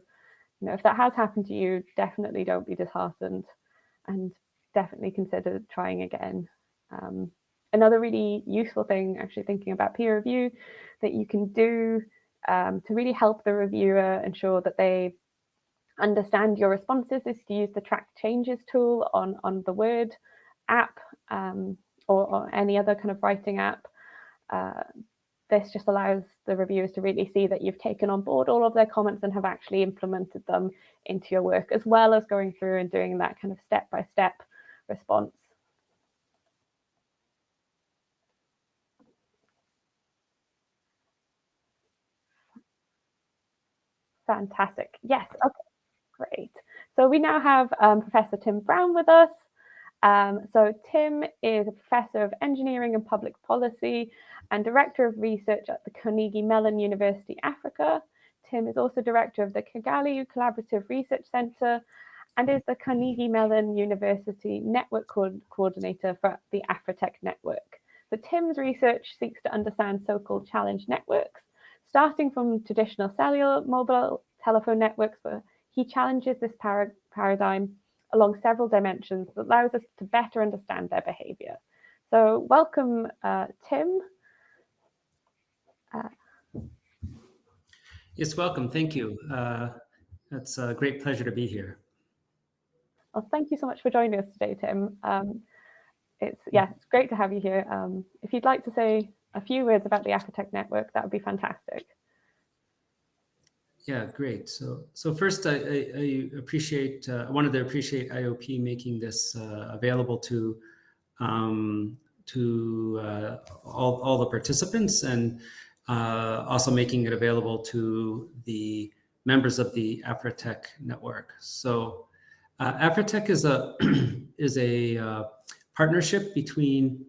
Speaker 1: if that has happened to you, definitely don't be disheartened, and definitely consider trying again. Another really useful thing, actually thinking about peer review, that you can do to really help the reviewer ensure that they understand your responses is to use the track changes tool on the Word app or any other kind of writing app. This just allows the reviewers to really see that you've taken on board all of their comments and have actually implemented them into your work, as well as going through and doing that kind of step-by-step response. Fantastic. Yes. Okay. Great. So we now have Professor Tim Brown with us. So Tim is a professor of engineering and public policy and director of research at the Carnegie Mellon University Africa. Tim is also director of the Kigali Collaborative Research Center and is the Carnegie Mellon University Network Coordinator for the Afretec network. So Tim's research seeks to understand so-called challenge networks, starting from traditional cellular mobile telephone networks, where he challenges this paradigm along several dimensions that allows us to better understand their behavior. So welcome, Tim.
Speaker 2: Yes, welcome. Thank you. It's a great pleasure to be here.
Speaker 1: Well, thank you so much for joining us today, Tim. It's great to have you here. If you'd like to say a few words about the Afretec network, that would be fantastic.
Speaker 2: Yeah, great. So first, I appreciate. I wanted to appreciate IOP making this available to all the participants, and also making it available to the members of the Afretec network. So Afretec is a partnership between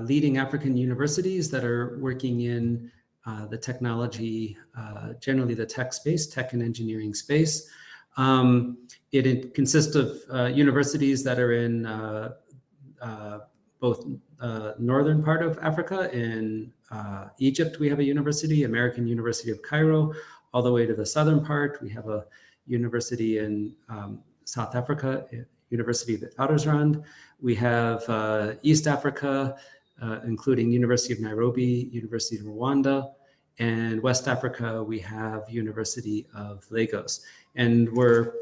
Speaker 2: leading African universities that are working in the technology, generally the tech space, tech and engineering space. It consists of universities that are in both northern part of Africa. In Egypt, we have a university, American University of Cairo, all the way to the southern part. We have a university in South Africa, University of Oudtshoorn. We have East Africa, including University of Nairobi, University of Rwanda, and West Africa, we have University of Lagos. And we're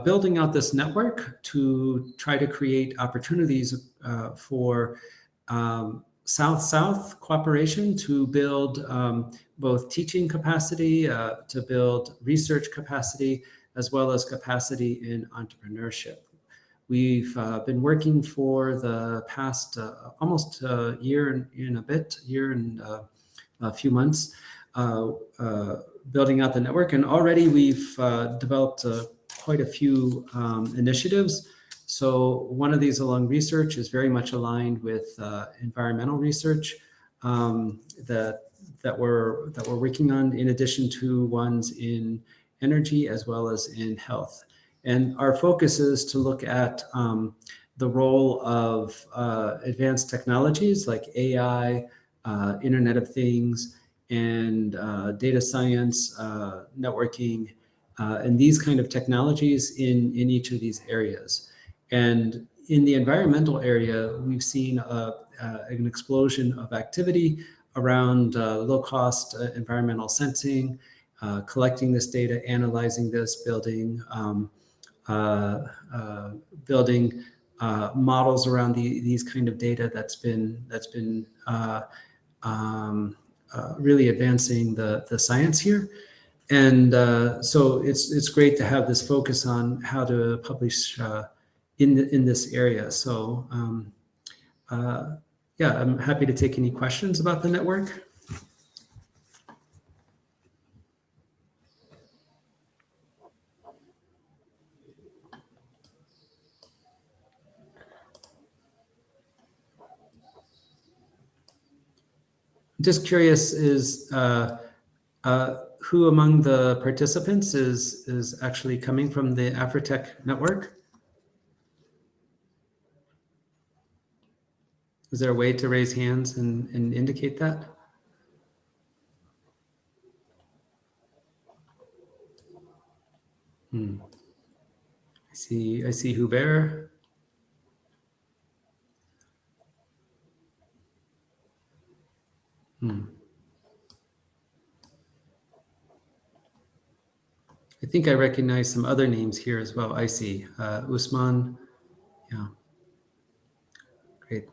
Speaker 2: building out this network to try to create opportunities for South-South cooperation to build both teaching capacity, to build research capacity, as well as capacity in entrepreneurship. We've been working for the past almost a year and a few months building out the network. And already we've developed quite a few initiatives. So one of these along research is very much aligned with environmental research that we're working on, in addition to ones in energy as well as in health. And our focus is to look at the role of advanced technologies like AI, Internet of Things, and data science, networking, and these kind of technologies in each of these areas. And in the environmental area, we've seen an explosion of activity around low-cost environmental sensing, collecting this data, analyzing this, building models around these kind of data that's been really advancing the science here. And so it's great to have this focus on how to publish in this area. So yeah, I'm happy to take any questions about the network. Just curious, is who among the participants is actually coming from the Afretec network? Is there a way to raise hands and indicate that? I see Hubert. I think I recognize some other names here as well. I see Usman. Yeah, great.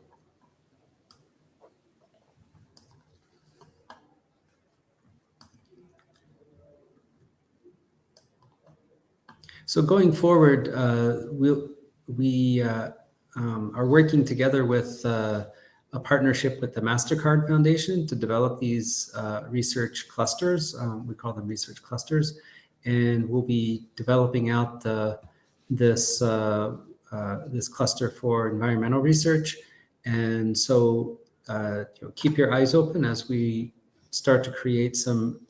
Speaker 2: So going forward, we are working together with a partnership with the MasterCard Foundation to develop these research clusters. We call them research clusters, and we'll be developing out this cluster for environmental research. And so keep your eyes open as we start to create some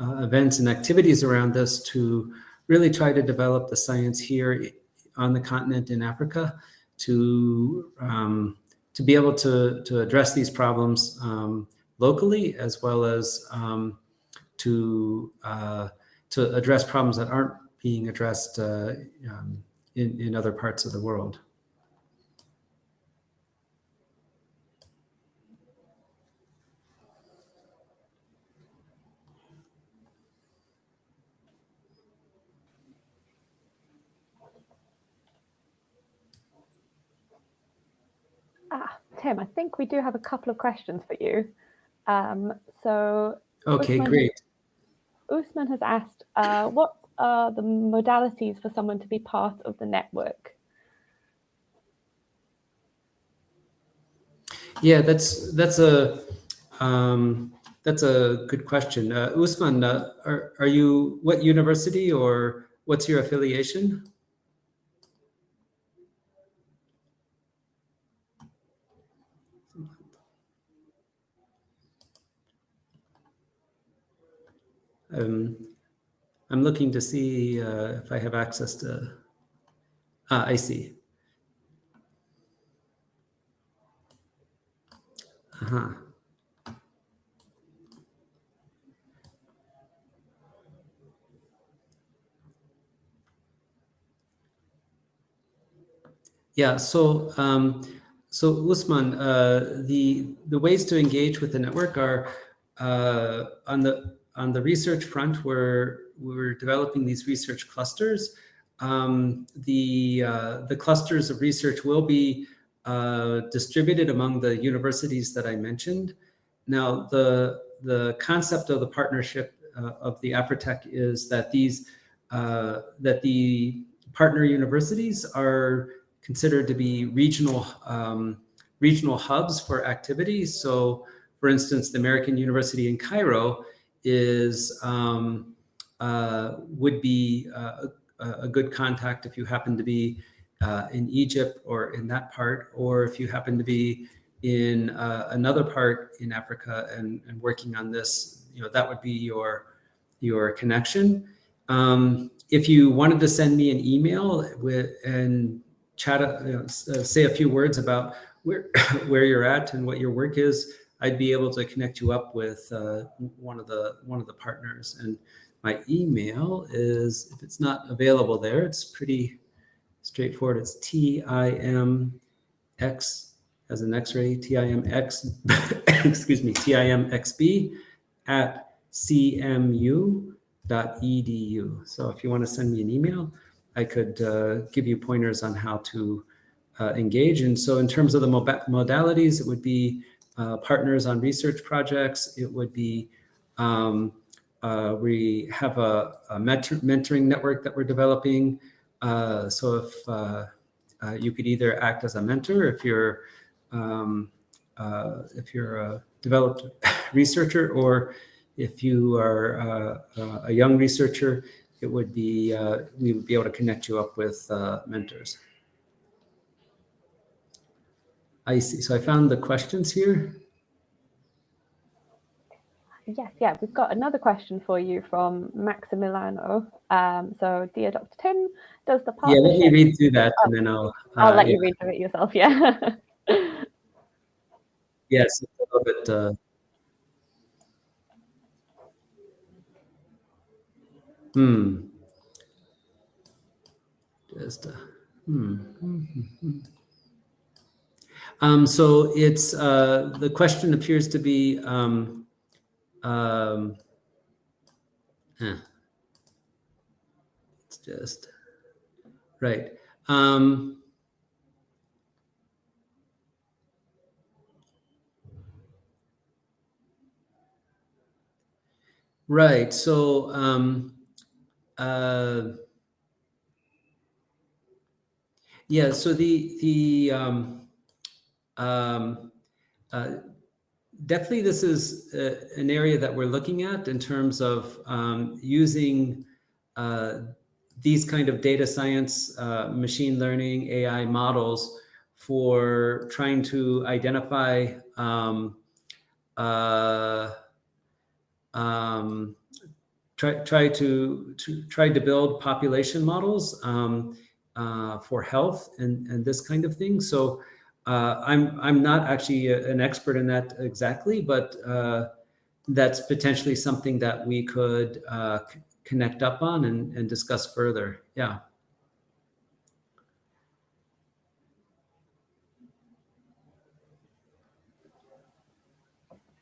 Speaker 2: events and activities around this to really try to develop the science here on the continent in Africa to be able to address these problems locally, as well as to address problems that aren't being addressed in other parts of the world.
Speaker 1: Tim, I think we do have a couple of questions for you. So
Speaker 2: okay, great.
Speaker 1: Usman has asked, what are the modalities for someone to be part of the network?
Speaker 2: Yeah, that's a good question. Usman, are you, what university or what's your affiliation? I'm looking to see if I have access to, I see. Yeah, so Usman, the ways to engage with the network are on the research front, where we're developing these research clusters. The clusters of research will be distributed among the universities that I mentioned. Now, the concept of the partnership of the Afretec is that that the partner universities are considered to be regional hubs for activities. So, for instance, the American University in Cairo would be a good contact if you happen to be in Egypt or in that part, or if you happen to be in another part in Africa and working on this, that would be your connection. If you wanted to send me an email and chat, say a few words about where you're at and what your work is, I'd be able to connect you up with one of the partners. And my email is, if it's not available there, it's pretty straightforward. It's TIMX as an X-ray, TIMX, excuse me, TIMXB at cmu.edu. So if you want to send me an email, I could give you pointers on how to engage. And so in terms of the modalities, it would be partners on research projects. It would be we have a mentoring network that we're developing. So if you could either act as a mentor if you're a developed researcher, or if you are a young researcher, it would be we would be able to connect you up with mentors. I see. So I found the questions here.
Speaker 1: Yes, yeah, we've got another question for you from Maximiliano. So, dear Dr. Tim, does the partnership...
Speaker 2: Yeah, let me read through that, and then I'll
Speaker 1: let you read through it yourself, yeah.
Speaker 2: Yes, it's a little bit... So it's the question appears to be it's just right. Right. So yeah. So definitely this is an area that we're looking at in terms of using these kind of data science, machine learning, AI models for trying to identify try to build population models for health and this kind of thing. So I'm not actually an expert in that exactly, but that's potentially something that we could connect up on and discuss further. Yeah.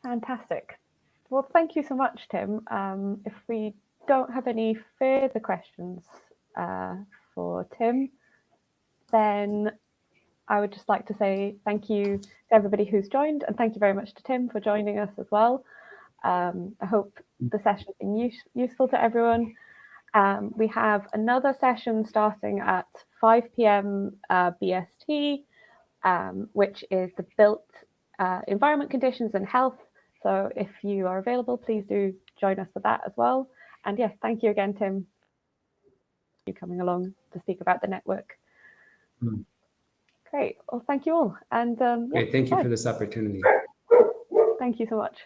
Speaker 1: Fantastic. Well, thank you so much, Tim. If we don't have any further questions for Tim, then I would just like to say thank you to everybody who's joined, and thank you very much to Tim for joining us as well. I hope the session has been useful to everyone. We have another session starting at 5 p.m. BST, which is the built environment conditions and health. So if you are available, please do join us for that as well. And yes, thank you again, Tim, for you coming along to speak about the network. Great. Well, thank you all. And
Speaker 2: great. Thank you for this opportunity.
Speaker 1: Thank you so much.